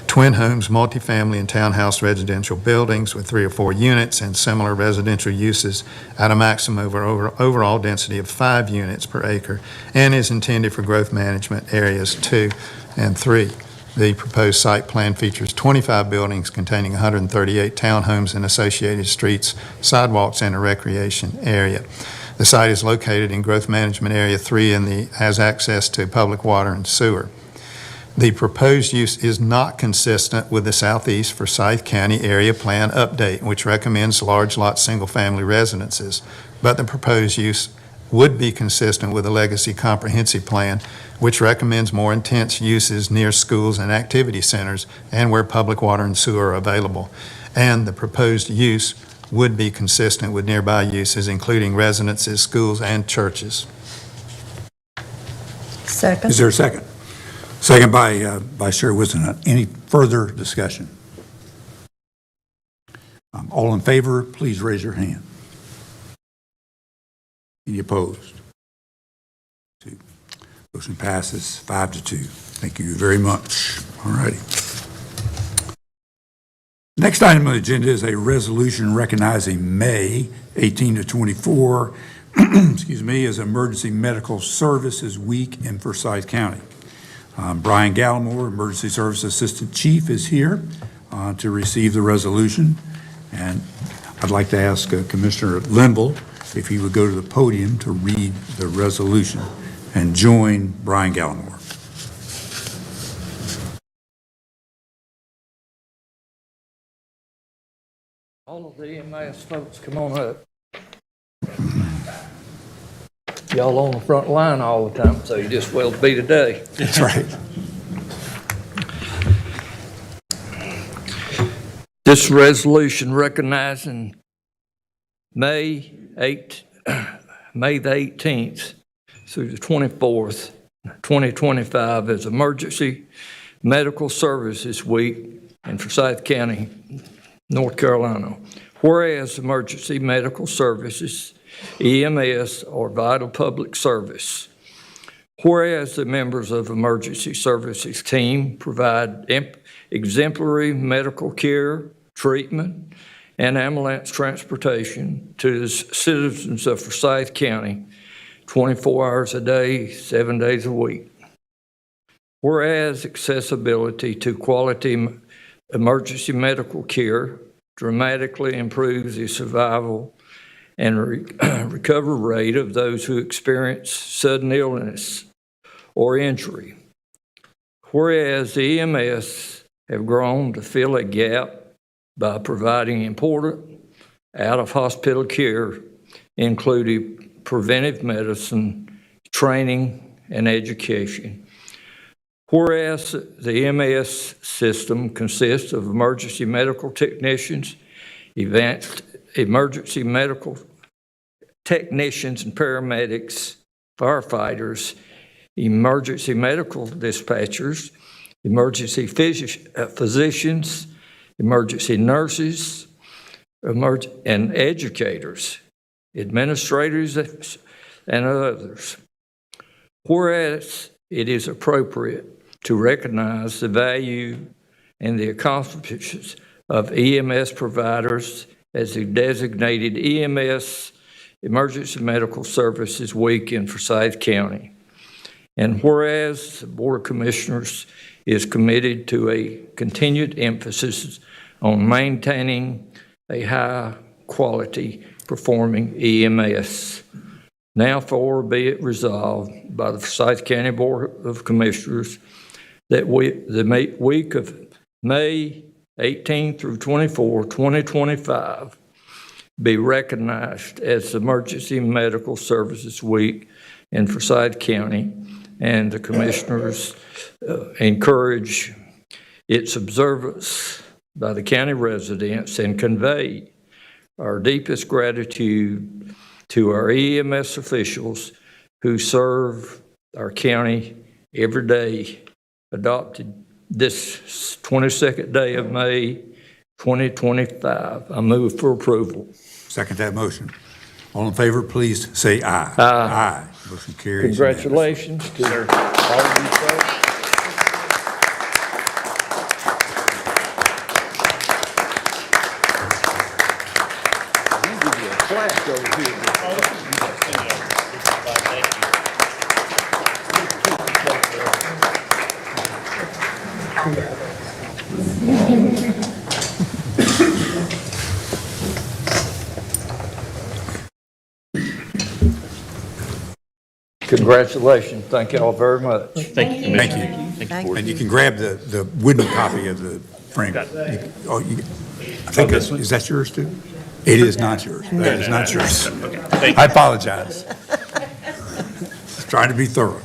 twin homes, multifamily, and townhouse residential buildings with 3 or 4 units and similar residential uses at a maximum overall density of 5 units per acre, and is intended for growth management areas 2 and 3. The proposed site plan features 25 buildings containing 138 townhomes and associated streets, sidewalks, and a recreation area. The site is located in Growth Management Area 3 and has access to public water and sewer. The proposed use is not consistent with the Southeast Forsyth County Area Plan Update, which recommends large lot single-family residences, but the proposed use would be consistent with the Legacy Comprehensive Plan, which recommends more intense uses near schools and activity centers and where public water and sewer are available. And the proposed use would be consistent with nearby uses, including residences, schools, and churches. Second. Is there a second? Second by Vice Chair Wizenhut. Any further discussion? All in favor, please raise your hand. Any opposed? 2. Motion passes 5-2. Thank you very much. All righty. Next item on the agenda is a resolution recognizing May 18 to 24, excuse me, as Emergency Medical Services Week in Forsyth County. Brian Gallimore, Emergency Service Assistant Chief, is here to receive the resolution. And I'd like to ask Commissioner Linville if he would go to the podium to read the resolution and join Brian Gallimore. All of the EMS folks, come on up. Y'all on the front line all the time, so you just well be today. That's right. This resolution recognizing May the 18th through the 24th, 2025 as Emergency Medical Services Week in Forsyth County, North Carolina. Whereas emergency medical services, EMS, are vital public service. Whereas the members of emergency services team provide exemplary medical care, treatment, and ambulance transportation to the citizens of Forsyth County 24 hours a day, 7 days a week. Whereas accessibility to quality emergency medical care dramatically improves the survival and recovery rate of those who experience sudden illness or injury. Whereas the EMS have grown to fill a gap by providing important out-of-hospital care, including preventive medicine, training, and education. Whereas the EMS system consists of emergency medical technicians, advanced emergency medical technicians and paramedics, firefighters, emergency medical dispatchers, emergency physicians, emergency nurses, and educators, administrators, and others. Whereas it is appropriate to recognize the value and the accomplishments of EMS providers as the designated EMS Emergency Medical Services Week in Forsyth County. And whereas the Board of Commissioners is committed to a continued emphasis on maintaining a high-quality performing EMS. Now for be it resolved by the Forsyth County Board of Commissioners that the week of May 18 through 24, 2025 be recognized as Emergency Medical Services Week in Forsyth County, and the Commissioners encourage its observance by the county residents and convey our deepest gratitude to our EMS officials who serve our county every day, adopted this 22nd day of May, 2025. I move for approval. Second that motion. All in favor, please say aye. Aye. Motion carries. Congratulations to all of you folks. Congratulations. Thank you all very much. Thank you. And you can grab the wooden copy of the frame. I think is that yours too? It is not yours. That is not yours. I apologize. Just trying to be thorough.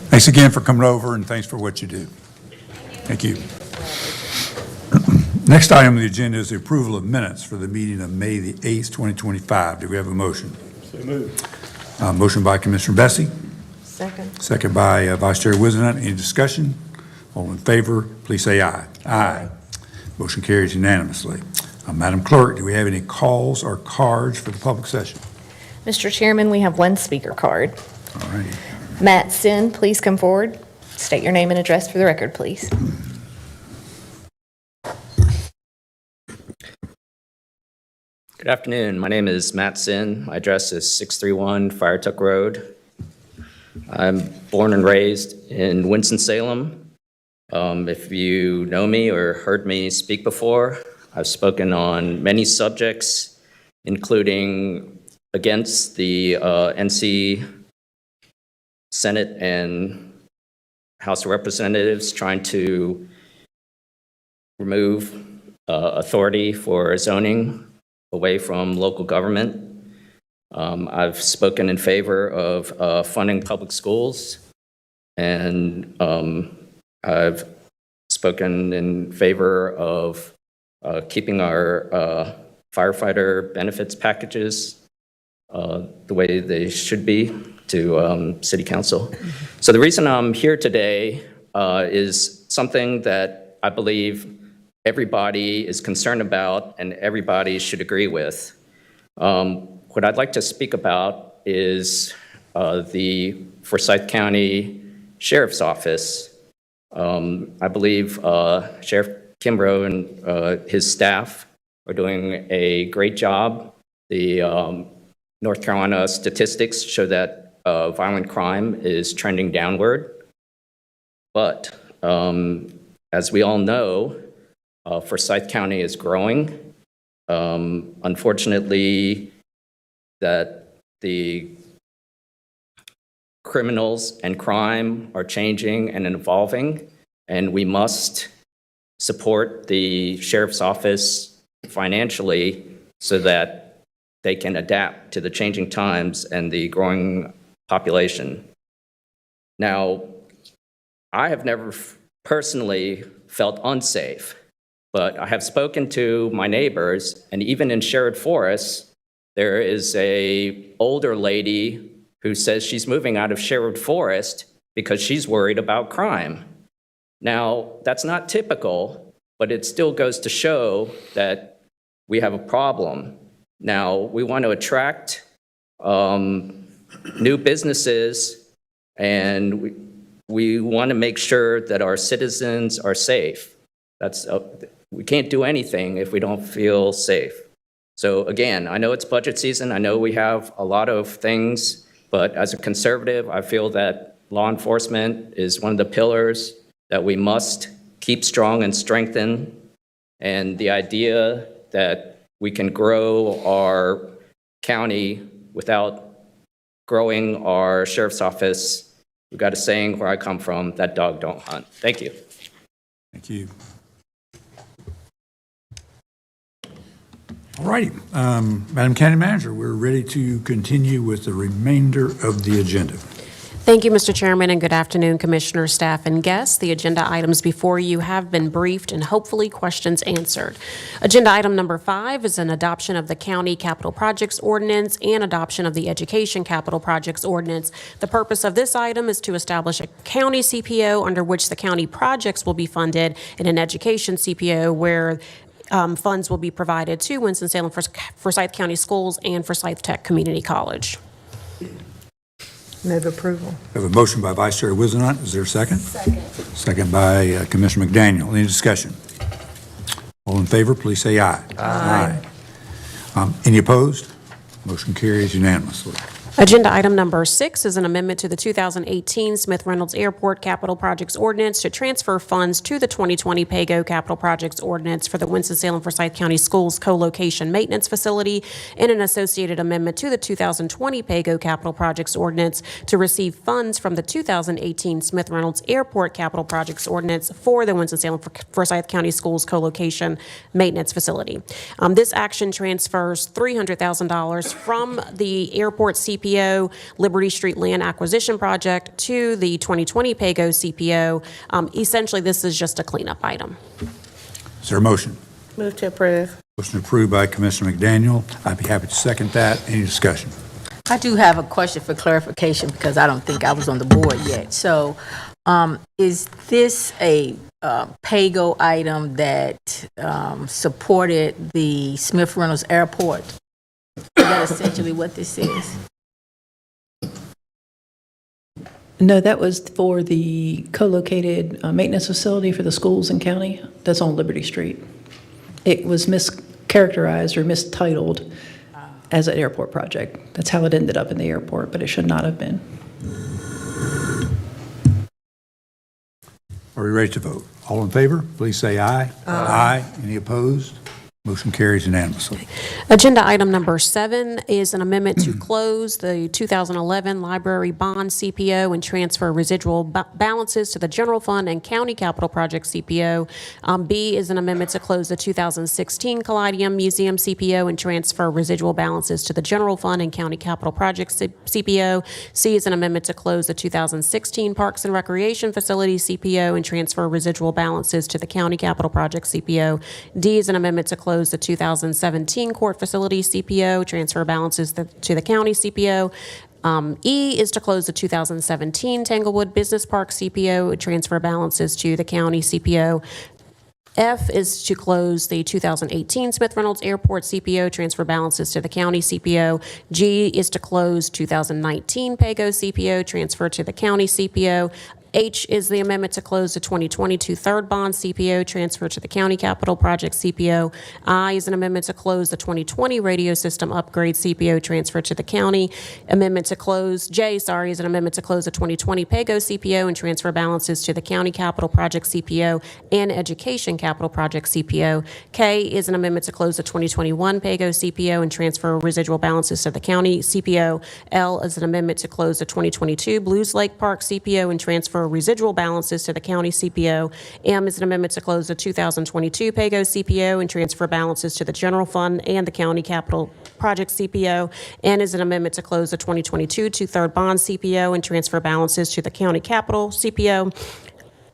Thanks again for coming over, and thanks for what you do. Thank you. Next item on the agenda is the approval of minutes for the meeting of May the 8th, 2025. Do we have a motion? So moved. Motion by Commissioner Bessie. Second. Second by Vice Chair Wizenhut. Any discussion? All in favor, please say aye. Aye. Motion carries unanimously. Madam Clerk, do we have any calls or cards for the public session? Mr. Chairman, we have one speaker card. All righty. Matt Sin, please come forward. State your name and address for the record, please. Good afternoon. My name is Matt Sin. My address is 631 Firetuck Road. I'm born and raised in Winston-Salem. If you know me or heard me speak before, I've spoken on many subjects including against the NC Senate and House of Representatives trying to remove authority for zoning away from local government. I've spoken in favor of funding public schools, and I've spoken in favor of keeping our firefighter benefits packages the way they should be to City Council. So the reason I'm here today is something that I believe everybody is concerned about and everybody should agree with. What I'd like to speak about is the Forsyth County Sheriff's Office. I believe Sheriff Kimbrough and his staff are doing a great job. The North Carolina statistics show that violent crime is trending downward. But as we all know, Forsyth County is growing. Unfortunately, that the criminals and crime are changing and evolving, and we must support the sheriff's office financially so that they can adapt to the changing times and the growing population. Now, I have never personally felt unsafe, but I have spoken to my neighbors, and even in Sherwood Forest, there is an older lady who says she's moving out of Sherwood Forest because she's worried about crime. Now, that's not typical, but it still goes to show that we have a problem. Now, we want to attract new businesses, and we want to make sure that our citizens are safe. We can't do anything if we don't feel safe. So again, I know it's budget season. I know we have a lot of things, but as a conservative, I feel that law enforcement is one of the pillars that we must keep strong and strengthen. And the idea that we can grow our county without growing our sheriff's office, we've got a saying where I come from, that dog don't hunt. Thank you. Thank you. All righty. Madam County Manager, we're ready to continue with the remainder of the agenda. Thank you, Mr. Chairman, and good afternoon, Commissioner, staff, and guests. The agenda items before you have been briefed and hopefully questions answered. Agenda item number 5 is an adoption of the County Capital Projects Ordinance and adoption of the Education Capital Projects Ordinance. The purpose of this item is to establish a county CPO under which the county projects will be funded and an education CPO where funds will be provided to Winston-Salem, Forsyth County Schools, and Forsyth Tech Community College. Move approval. We have a motion by Vice Chair Wizenhut. Is there a second? Second. Second by Commissioner McDaniel. Any discussion? All in favor, please say aye. Aye. Any opposed? Motion carries unanimously. Agenda item number 6 is an amendment to the 2018 Smith Reynolds Airport Capital Projects Ordinance to transfer funds to the 2020 PAYGO Capital Projects Ordinance for the Winston-Salem Forsyth County Schools co-location maintenance facility and an associated amendment to the 2020 PAYGO Capital Projects Ordinance to receive funds from the 2018 Smith Reynolds Airport Capital Projects Ordinance for the Winston-Salem Forsyth County Schools co-location maintenance facility. This action transfers $300,000 from the airport CPO Liberty Street Land Acquisition Project to the 2020 PAYGO CPO. Essentially, this is just a cleanup item. Is there a motion? Move to approve. Motion approved by Commissioner McDaniel. I'd be happy to second that. Any discussion? I do have a question for clarification because I don't think I was on the board yet. So is this a PAYGO item that supported the Smith Reynolds Airport? Is that essentially what this is? No, that was for the co-located maintenance facility for the schools and county that's on Liberty Street. It was mischaracterized or mistitled as an airport project. That's how it ended up in the airport, but it should not have been. Are we ready to vote? All in favor, please say aye. Aye. Any opposed? Motion carries unanimously. Agenda item number 7 is an amendment to close the 2011 library bond CPO and transfer residual balances to the general fund and county capital project CPO. B is an amendment to close the 2016 Caladium Museum CPO and transfer residual balances to the general fund and county capital project CPO. C is an amendment to close the 2016 Parks and Recreation Facility CPO and transfer residual balances to the county capital project CPO. D is an amendment to close the 2017 court facility CPO, transfer balances to the county CPO. E is to close the 2017 Tanglewood Business Park CPO, transfer balances to the county CPO. F is to close the 2018 Smith Reynolds Airport CPO, transfer balances to the county CPO. G is to close 2019 PAYGO CPO, transfer to the county CPO. H is the amendment to close the 2022 third bond CPO, transfer to the county capital project CPO. I is an amendment to close the 2020 radio system upgrade CPO, transfer to the county. J is an amendment to close the 2020 PAYGO CPO and transfer balances to the county capital project CPO and education capital project CPO. K is an amendment to close the 2021 PAYGO CPO and transfer residual balances to the county CPO. L is an amendment to close the 2022 Blues Lake Park CPO and transfer residual balances to the county CPO. M is an amendment to close the 2022 PAYGO CPO and transfer balances to the general fund and the county capital project CPO. N is an amendment to close the 2022 two-third bond CPO and transfer balances to the county capital CPO.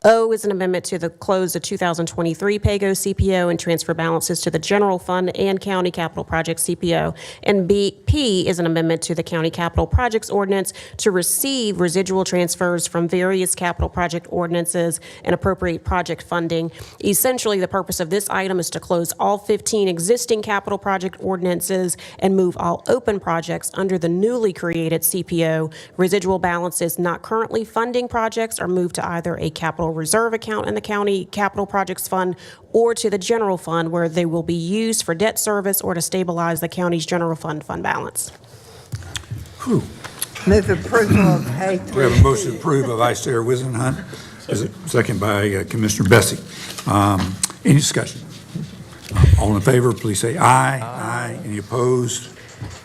O is an amendment to close the 2023 PAYGO CPO and transfer balances to the general fund and county capital project CPO. And P is an amendment to the county capital projects ordinance to receive residual transfers from various capital project ordinances and appropriate project funding. Essentially, the purpose of this item is to close all 15 existing capital project ordinances and move all open projects under the newly created CPO. Residual balances not currently funding projects are moved to either a capital reserve account in the county capital projects fund or to the general fund, where they will be used for debt service or to stabilize the county's general fund balance. Move approval of A3. We have a motion to approve by Vice Chair Wizenhunt, second by Commissioner Bessie. Any discussion? All in favor, please say aye. Aye. Any opposed?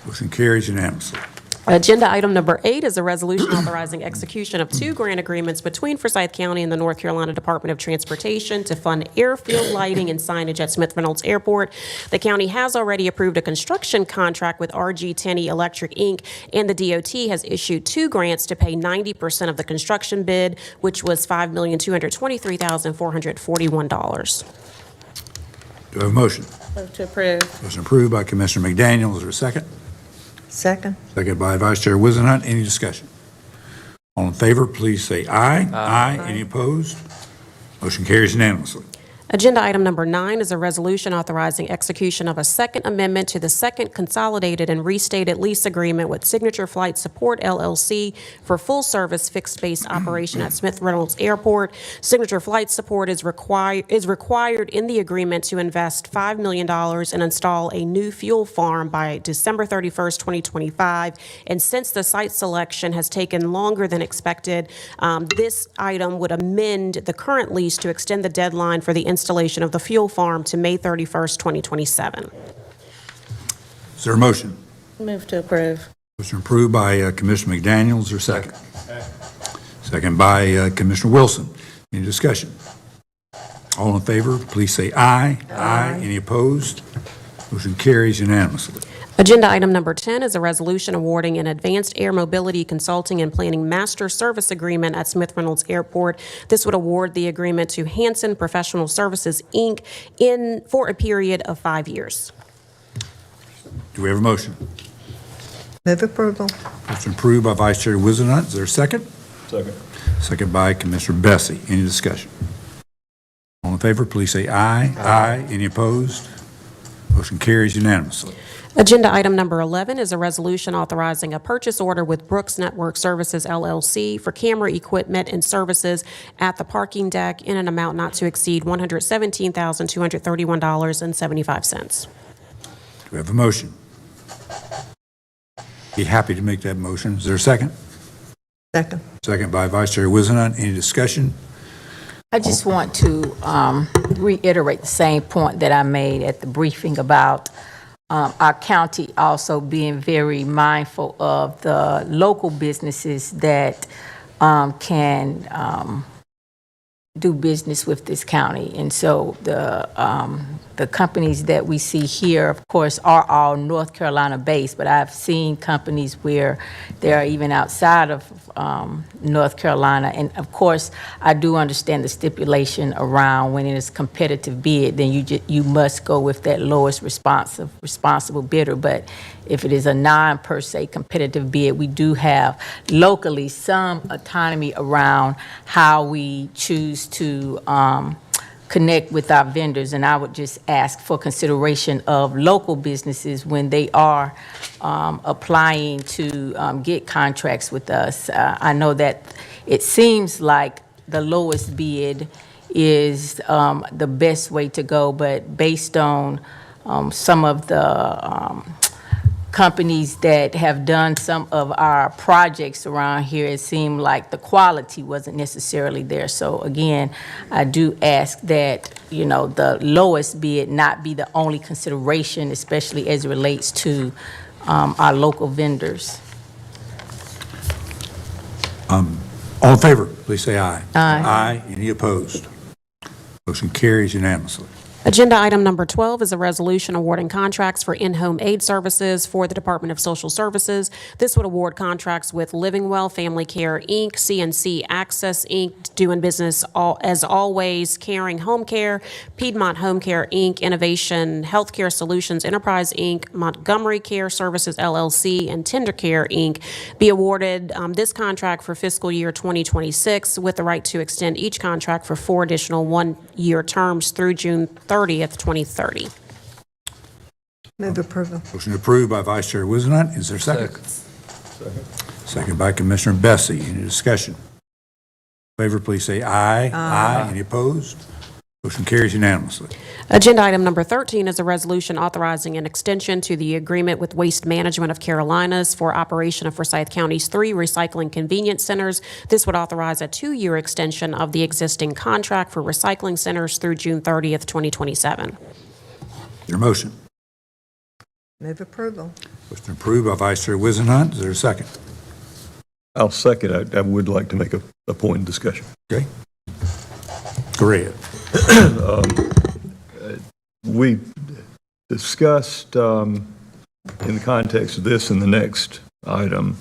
Motion carries unanimously. Agenda item number 8 is a resolution authorizing execution of 2 grant agreements between Forsyth County and the North Carolina Department of Transportation to fund airfield lighting and signage at Smith Reynolds Airport. The county has already approved a construction contract with RG Tenney Electric, Inc., and the DOT has issued 2 grants to pay 90% of the construction bid, which was $5,223,441. Do I have a motion? Move to approve. Motion approved by Commissioner McDaniel. Is there a second? Second. Second by Vice Chair Wizenhunt. Any discussion? All in favor, please say aye. Aye. Any opposed? Motion carries unanimously. Agenda item number 9 is a resolution authorizing execution of a second amendment to the second consolidated and restated lease agreement with Signature Flight Support LLC for full-service fixed-base operation at Smith Reynolds Airport. Signature Flight Support is required in the agreement to invest $5 million and install a new fuel farm by December 31st, 2025. And since the site selection has taken longer than expected, this item would amend the current lease to extend the deadline for the installation of the fuel farm to May 31st, 2027. Is there a motion? Move to approve. Motion approved by Commissioner McDaniel. Is there a second? Second by Commissioner Wilson. Any discussion? All in favor, please say aye. Aye. Any opposed? Motion carries unanimously. Agenda item number 10 is a resolution awarding an advanced air mobility consulting and planning master service agreement at Smith Reynolds Airport. This would award the agreement to Hansen Professional Services, Inc. for a period of 5 years. Do we have a motion? Move approval. Motion approved by Vice Chair Wizenhunt. Is there a second? Second. Second by Commissioner Bessie. Any discussion? All in favor, please say aye. Aye. Any opposed? Motion carries unanimously. Agenda item number 11 is a resolution authorizing a purchase order with Brooks Network Services, LLC for camera equipment and services at the parking deck in an amount not to exceed $117,231.75. Do we have a motion? Be happy to make that motion. Is there a second? Second. Second by Vice Chair Wizenhunt. Any discussion? I just want to reiterate the same point that I made at the briefing about our county also being very mindful of the local businesses that can do business with this county. And so the companies that we see here, of course, are all North Carolina based, but I've seen companies where they are even outside of North Carolina. And of course, I do understand the stipulation around when it is competitive bid, then you must go with that lowest responsible bidder. But if it is a non-per se competitive bid, we do have locally some autonomy around how we choose to connect with our vendors. And I would just ask for consideration of local businesses when they are applying to get contracts with us. I know that it seems like the lowest bid is the best way to go, but based on some of the companies that have done some of our projects around here, it seemed like the quality wasn't necessarily there. So again, I do ask that, you know, the lowest bid not be the only consideration, especially as it relates to our local vendors. All in favor, please say aye. Aye. Aye. Any opposed? Motion carries unanimously. Agenda item number 12 is a resolution awarding contracts for in-home aid services for the Department of Social Services. This would award contracts with Living Well Family Care, Inc., CNC Access, Inc., Doing Business as Always, Caring Home Care, Piedmont Home Care, Inc., Innovation Healthcare Solutions Enterprise, Inc., Montgomery Care Services, LLC, and Tender Care, Inc. be awarded this contract for fiscal year 2026 with the right to extend each contract for 4 additional one-year terms through June 30th, 2030. Move approval. Motion approved by Vice Chair Wizenhut. Is there a second? Second by Commissioner Bessie. Any discussion? In favor, please say aye. Aye. Any opposed? Motion carries unanimously. Agenda item number 13 is a resolution authorizing an extension to the agreement with Waste Management of Carolinas for operation of Forsyth County's 3 recycling convenience centers. This would authorize a 2-year extension of the existing contract for recycling centers through June 30th, 2027. Your motion. Move approval. Motion approved by Vice Chair Wizenhut. Is there a second? I'll second. I would like to make a point in discussion. Okay. Go ahead. We discussed in the context of this and the next item,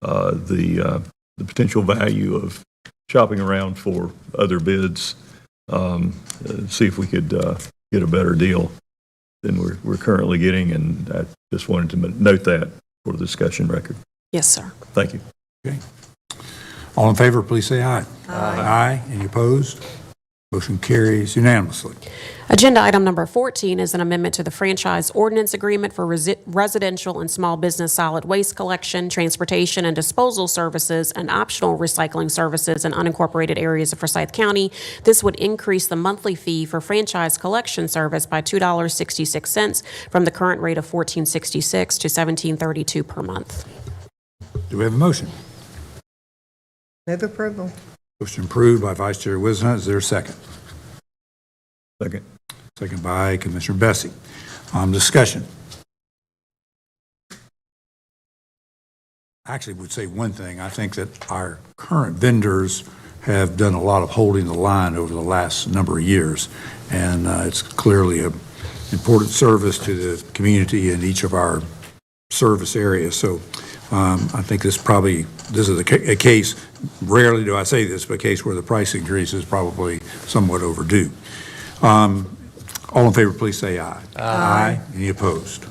the potential value of shopping around for other bids, see if we could get a better deal than we're currently getting, and I just wanted to note that for the discussion record. Yes, sir. Thank you. Okay. All in favor, please say aye. Aye. Aye. Any opposed? Motion carries unanimously. Agenda item number 14 is an amendment to the franchise ordinance agreement for residential and small business solid waste collection, transportation, and disposal services, and optional recycling services in unincorporated areas of Forsyth County. This would increase the monthly fee for franchise collection service by $2.66 from the current rate of $14.66 to $17.32 per month. Do we have a motion? Move approval. Motion approved by Vice Chair Wizenhut. Is there a second? Second. Second by Commissioner Bessie. Discussion. I actually would say one thing. I think that our current vendors have done a lot of holding the line over the last number of years, and it's clearly an important service to the community in each of our service areas. So I think this is a case, rarely do I say this, but a case where the price increase is probably somewhat overdue. All in favor, please say aye. Aye. Any opposed?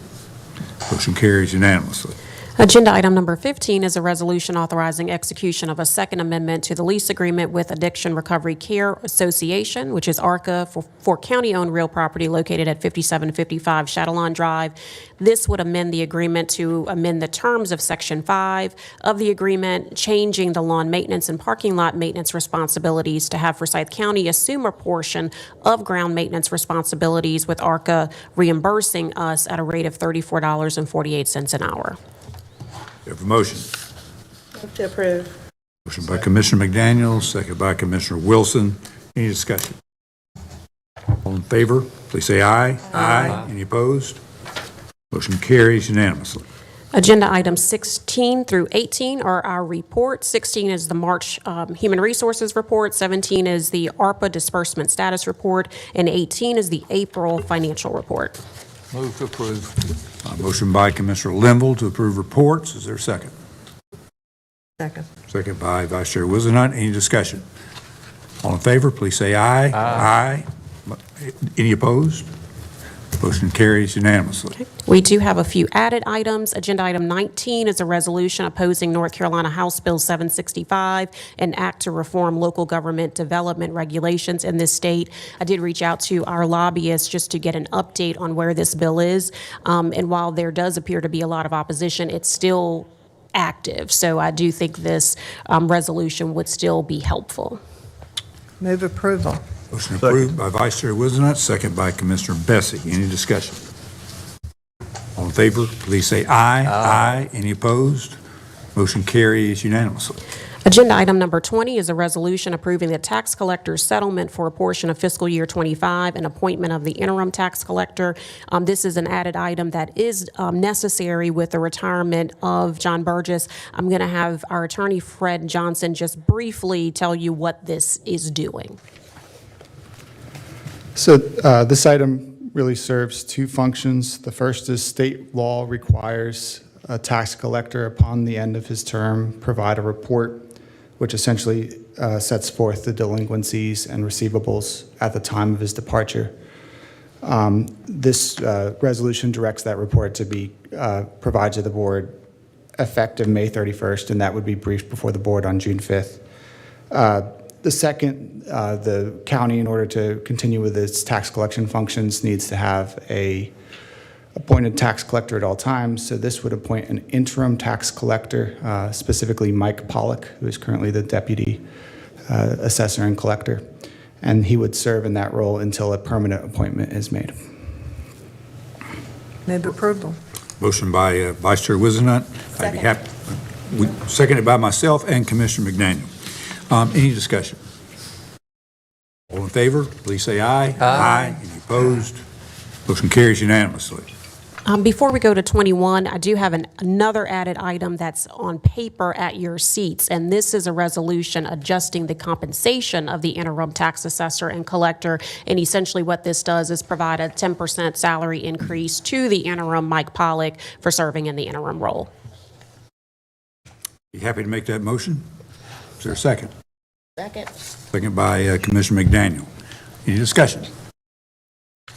Motion carries unanimously. Agenda item number 15 is a resolution authorizing execution of a second amendment to the lease agreement with Addiction Recovery Care Association, which is ARCA, for county-owned real property located at 5755 Chatelain Drive. This would amend the agreement to amend the terms of Section 5 of the agreement, changing the lawn maintenance and parking lot maintenance responsibilities to have Forsyth County assume a portion of ground maintenance responsibilities, with ARCA reimbursing us at a rate of $34.48 an hour. We have a motion. Move to approve. Motion by Commissioner McDaniel, second by Commissioner Wilson. Any discussion? favor, please say aye. Aye. Any opposed? Motion carries unanimously. Agenda items 16 through 18 are our report. 16 is the March Human Resources Report, 17 is the ARPA Disbursement Status Report, and 18 is the April Financial Report. Move to approve. Motion by Commissioner Linville to approve reports. Is there a second? Second. Second by Vice Chair Wizenhut. Any discussion? All in favor, please say aye. Aye. Any opposed? Motion carries unanimously. We do have a few added items. Agenda item 19 is a resolution opposing North Carolina House Bill 765, an act to reform local government development regulations in this state. I did reach out to our lobbyists just to get an update on where this bill is. And while there does appear to be a lot of opposition, it's still active. So I do think this resolution would still be helpful. Move approval. Motion approved by Vice Chair Wizenhut, second by Commissioner Bessie. Any discussion? All in favor, please say aye. Aye. Any opposed? Motion carries unanimously. Agenda item number 20 is a resolution approving the tax collector's settlement for a portion of fiscal year 25 and appointment of the interim tax collector. This is an added item that is necessary with the retirement of John Burgess. I'm going to have our attorney, Fred Johnson, just briefly tell you what this is doing. So this item really serves two functions. The first is state law requires a tax collector upon the end of his term provide a report which essentially sets forth the delinquencies and receivables at the time of his departure. This resolution directs that report to be provided to the board effective May 31st, and that would be briefed before the board on June 5th. The second, the county, in order to continue with its tax collection functions, needs to have a appointed tax collector at all times. So this would appoint an interim tax collector, specifically Mike Pollock, who is currently the deputy assessor and collector. And he would serve in that role until a permanent appointment is made. Move approval. Motion by Vice Chair Wizenhut. I'd be happy. Seconded by myself and Commissioner McDaniel. Any discussion? All in favor, please say aye. Aye. Any opposed? Motion carries unanimously. Before we go to 21, I do have another added item that's on paper at your seats, and this is a resolution adjusting the compensation of the interim tax assessor and collector. And essentially what this does is provide a 10% salary increase to the interim Mike Pollock for serving in the interim role. You happy to make that motion? Is there a second? Second. Second by Commissioner McDaniel. Any discussion?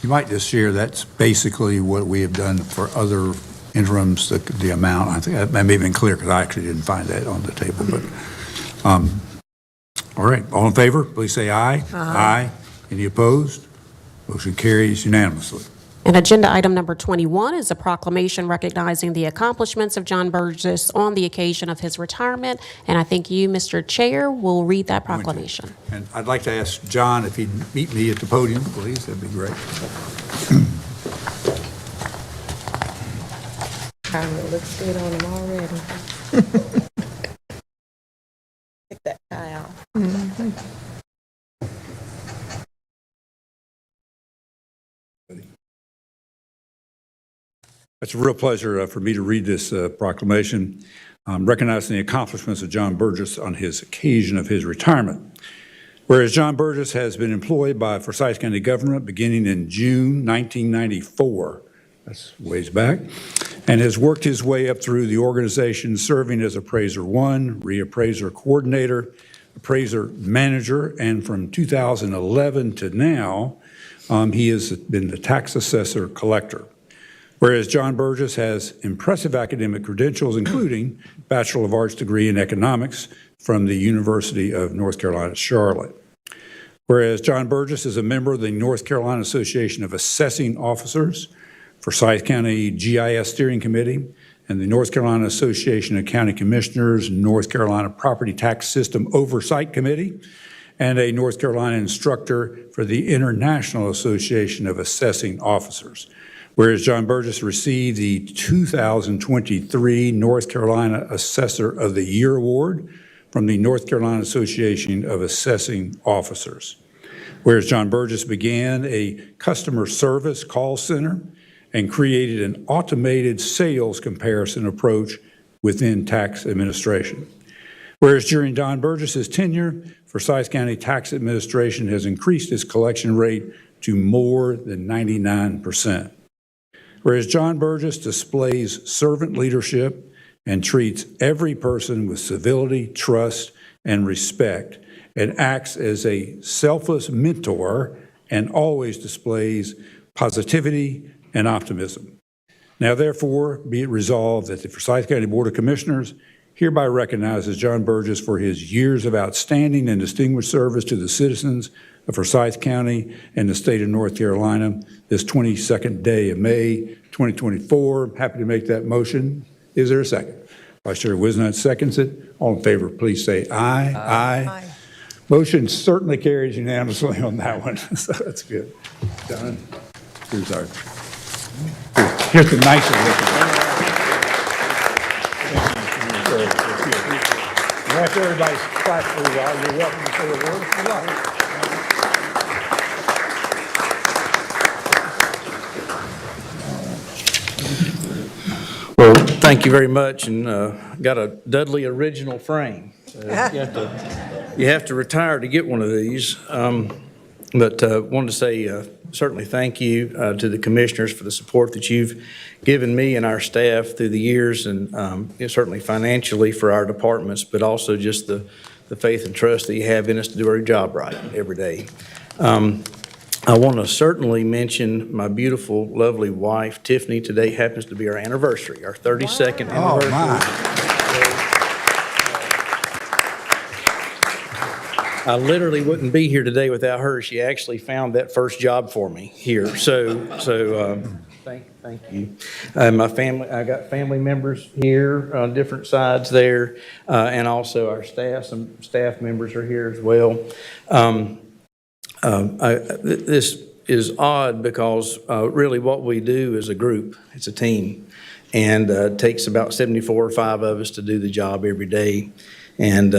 You might just share that's basically what we have done for other interims, the amount. I think that may have been clear because I actually didn't find that on the table. But all right, all in favor, please say aye. Aye. Any opposed? Motion carries unanimously. And agenda item number 21 is a proclamation recognizing the accomplishments of John Burgess on the occasion of his retirement. And I think you, Mr. Chair, will read that proclamation. And I'd like to ask John if he'd meet me at the podium, please. That'd be great. It looks good on him already. Take that tie off. It's a real pleasure for me to read this proclamation recognizing the accomplishments of John Burgess on his occasion of his retirement. Whereas John Burgess has been employed by Forsyth County government beginning in June 1994, that's ways back, and has worked his way up through the organization serving as Appraiser 1, Reappraiser Coordinator, Appraiser Manager, and from 2011 to now, he has been the Tax Assessor Collector. Whereas John Burgess has impressive academic credentials, including Bachelor of Arts degree in Economics from the University of North Carolina, Charlotte. Whereas John Burgess is a member of the North Carolina Association of Assessing Officers, Forsyth County GIS Steering Committee, and the North Carolina Association of County Commissioners, North Carolina Property Tax System Oversight Committee, and a North Carolina instructor for the International Association of Assessing Officers. Whereas John Burgess received the 2023 North Carolina Assessor of the Year Award from the North Carolina Association of Assessing Officers. Whereas John Burgess began a customer service call center and created an automated sales comparison approach within tax administration. Whereas during Don Burgess's tenure, Forsyth County Tax Administration has increased its collection rate to more than 99%. Whereas John Burgess displays servant leadership and treats every person with civility, trust, and respect, and acts as a selfless mentor and always displays positivity and optimism. Now therefore, be it resolved that the Forsyth County Board of Commissioners hereby recognizes John Burgess for his years of outstanding and distinguished service to the citizens of Forsyth County and the state of North Carolina this 22nd day of May, 2024. Happy to make that motion. Is there a second? Vice Chair Wizenhut seconds it. All in favor, please say aye. Aye. Motion certainly carries unanimously on that one, so that's good. John, here's our, here's the nicer looking. After everybody's clapped for a while, you're welcome to say a word if you like. Well, thank you very much, and got a Dudley original frame. You have to retire to get one of these. But wanted to say certainly thank you to the commissioners for the support that you've given me and our staff through the years, and certainly financially for our departments, but also just the faith and trust that you have in us to do our job right every day. I want to certainly mention my beautiful, lovely wife, Tiffany. Today happens to be our anniversary, our 32nd anniversary. Oh, I literally wouldn't be here today without her. She actually found that first job for me here. So thank you. My family, I got family members here on different sides there, and also our staff. Some staff members are here as well. This is odd because really what we do is a group. It's a team, and it takes about 74 or 5 of us to do the job every day. And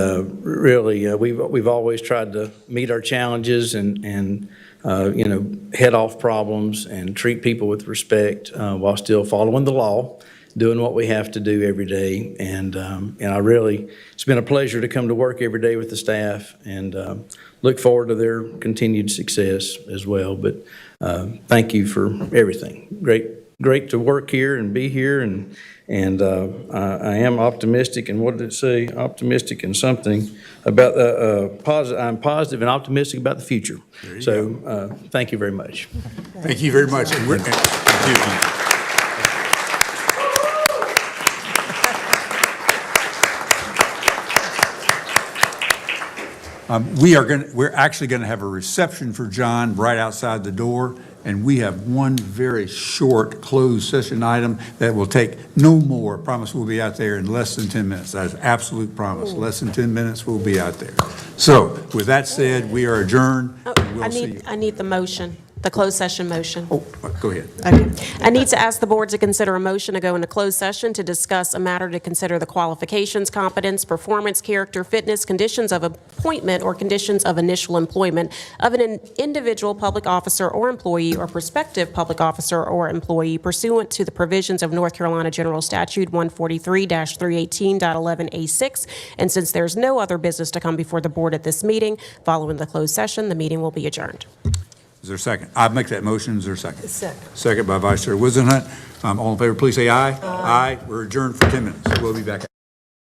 really, we've always tried to meet our challenges and head off problems and treat people with respect while still following the law, doing what we have to do every day. And I really, it's been a pleasure to come to work every day with the staff, and look forward to their continued success as well. But thank you for everything. Great to work here and be here, and I am optimistic. And what did it say? Optimistic and something about positive. I'm positive and optimistic about the future. So thank you very much. Thank you very much. And we're actually going to have a reception for John right outside the door, and we have one very short closed session item that will take no more. Promise we'll be out there in less than 10 minutes. That is absolute promise. Less than 10 minutes, we'll be out there. So with that said, we are adjourned. And we'll see you. I need the motion, the closed session motion. Oh, go ahead. Okay. I need to ask the board to consider a motion to go into closed session to discuss a matter to consider the qualifications, competence, performance, character, fitness, conditions of appointment, or conditions of initial employment of an individual public officer or employee or prospective public officer or employee pursuant to the provisions of North Carolina General Statute 143-318.11A6. And since there's no other business to come before the board at this meeting, following the closed session, the meeting will be adjourned. Is there a second? I'll make that motion. Is there a second? Second. Second by Vice Chair Wizenhut. All in favor, please say aye. Aye. We're adjourned for 10 minutes. We'll be back.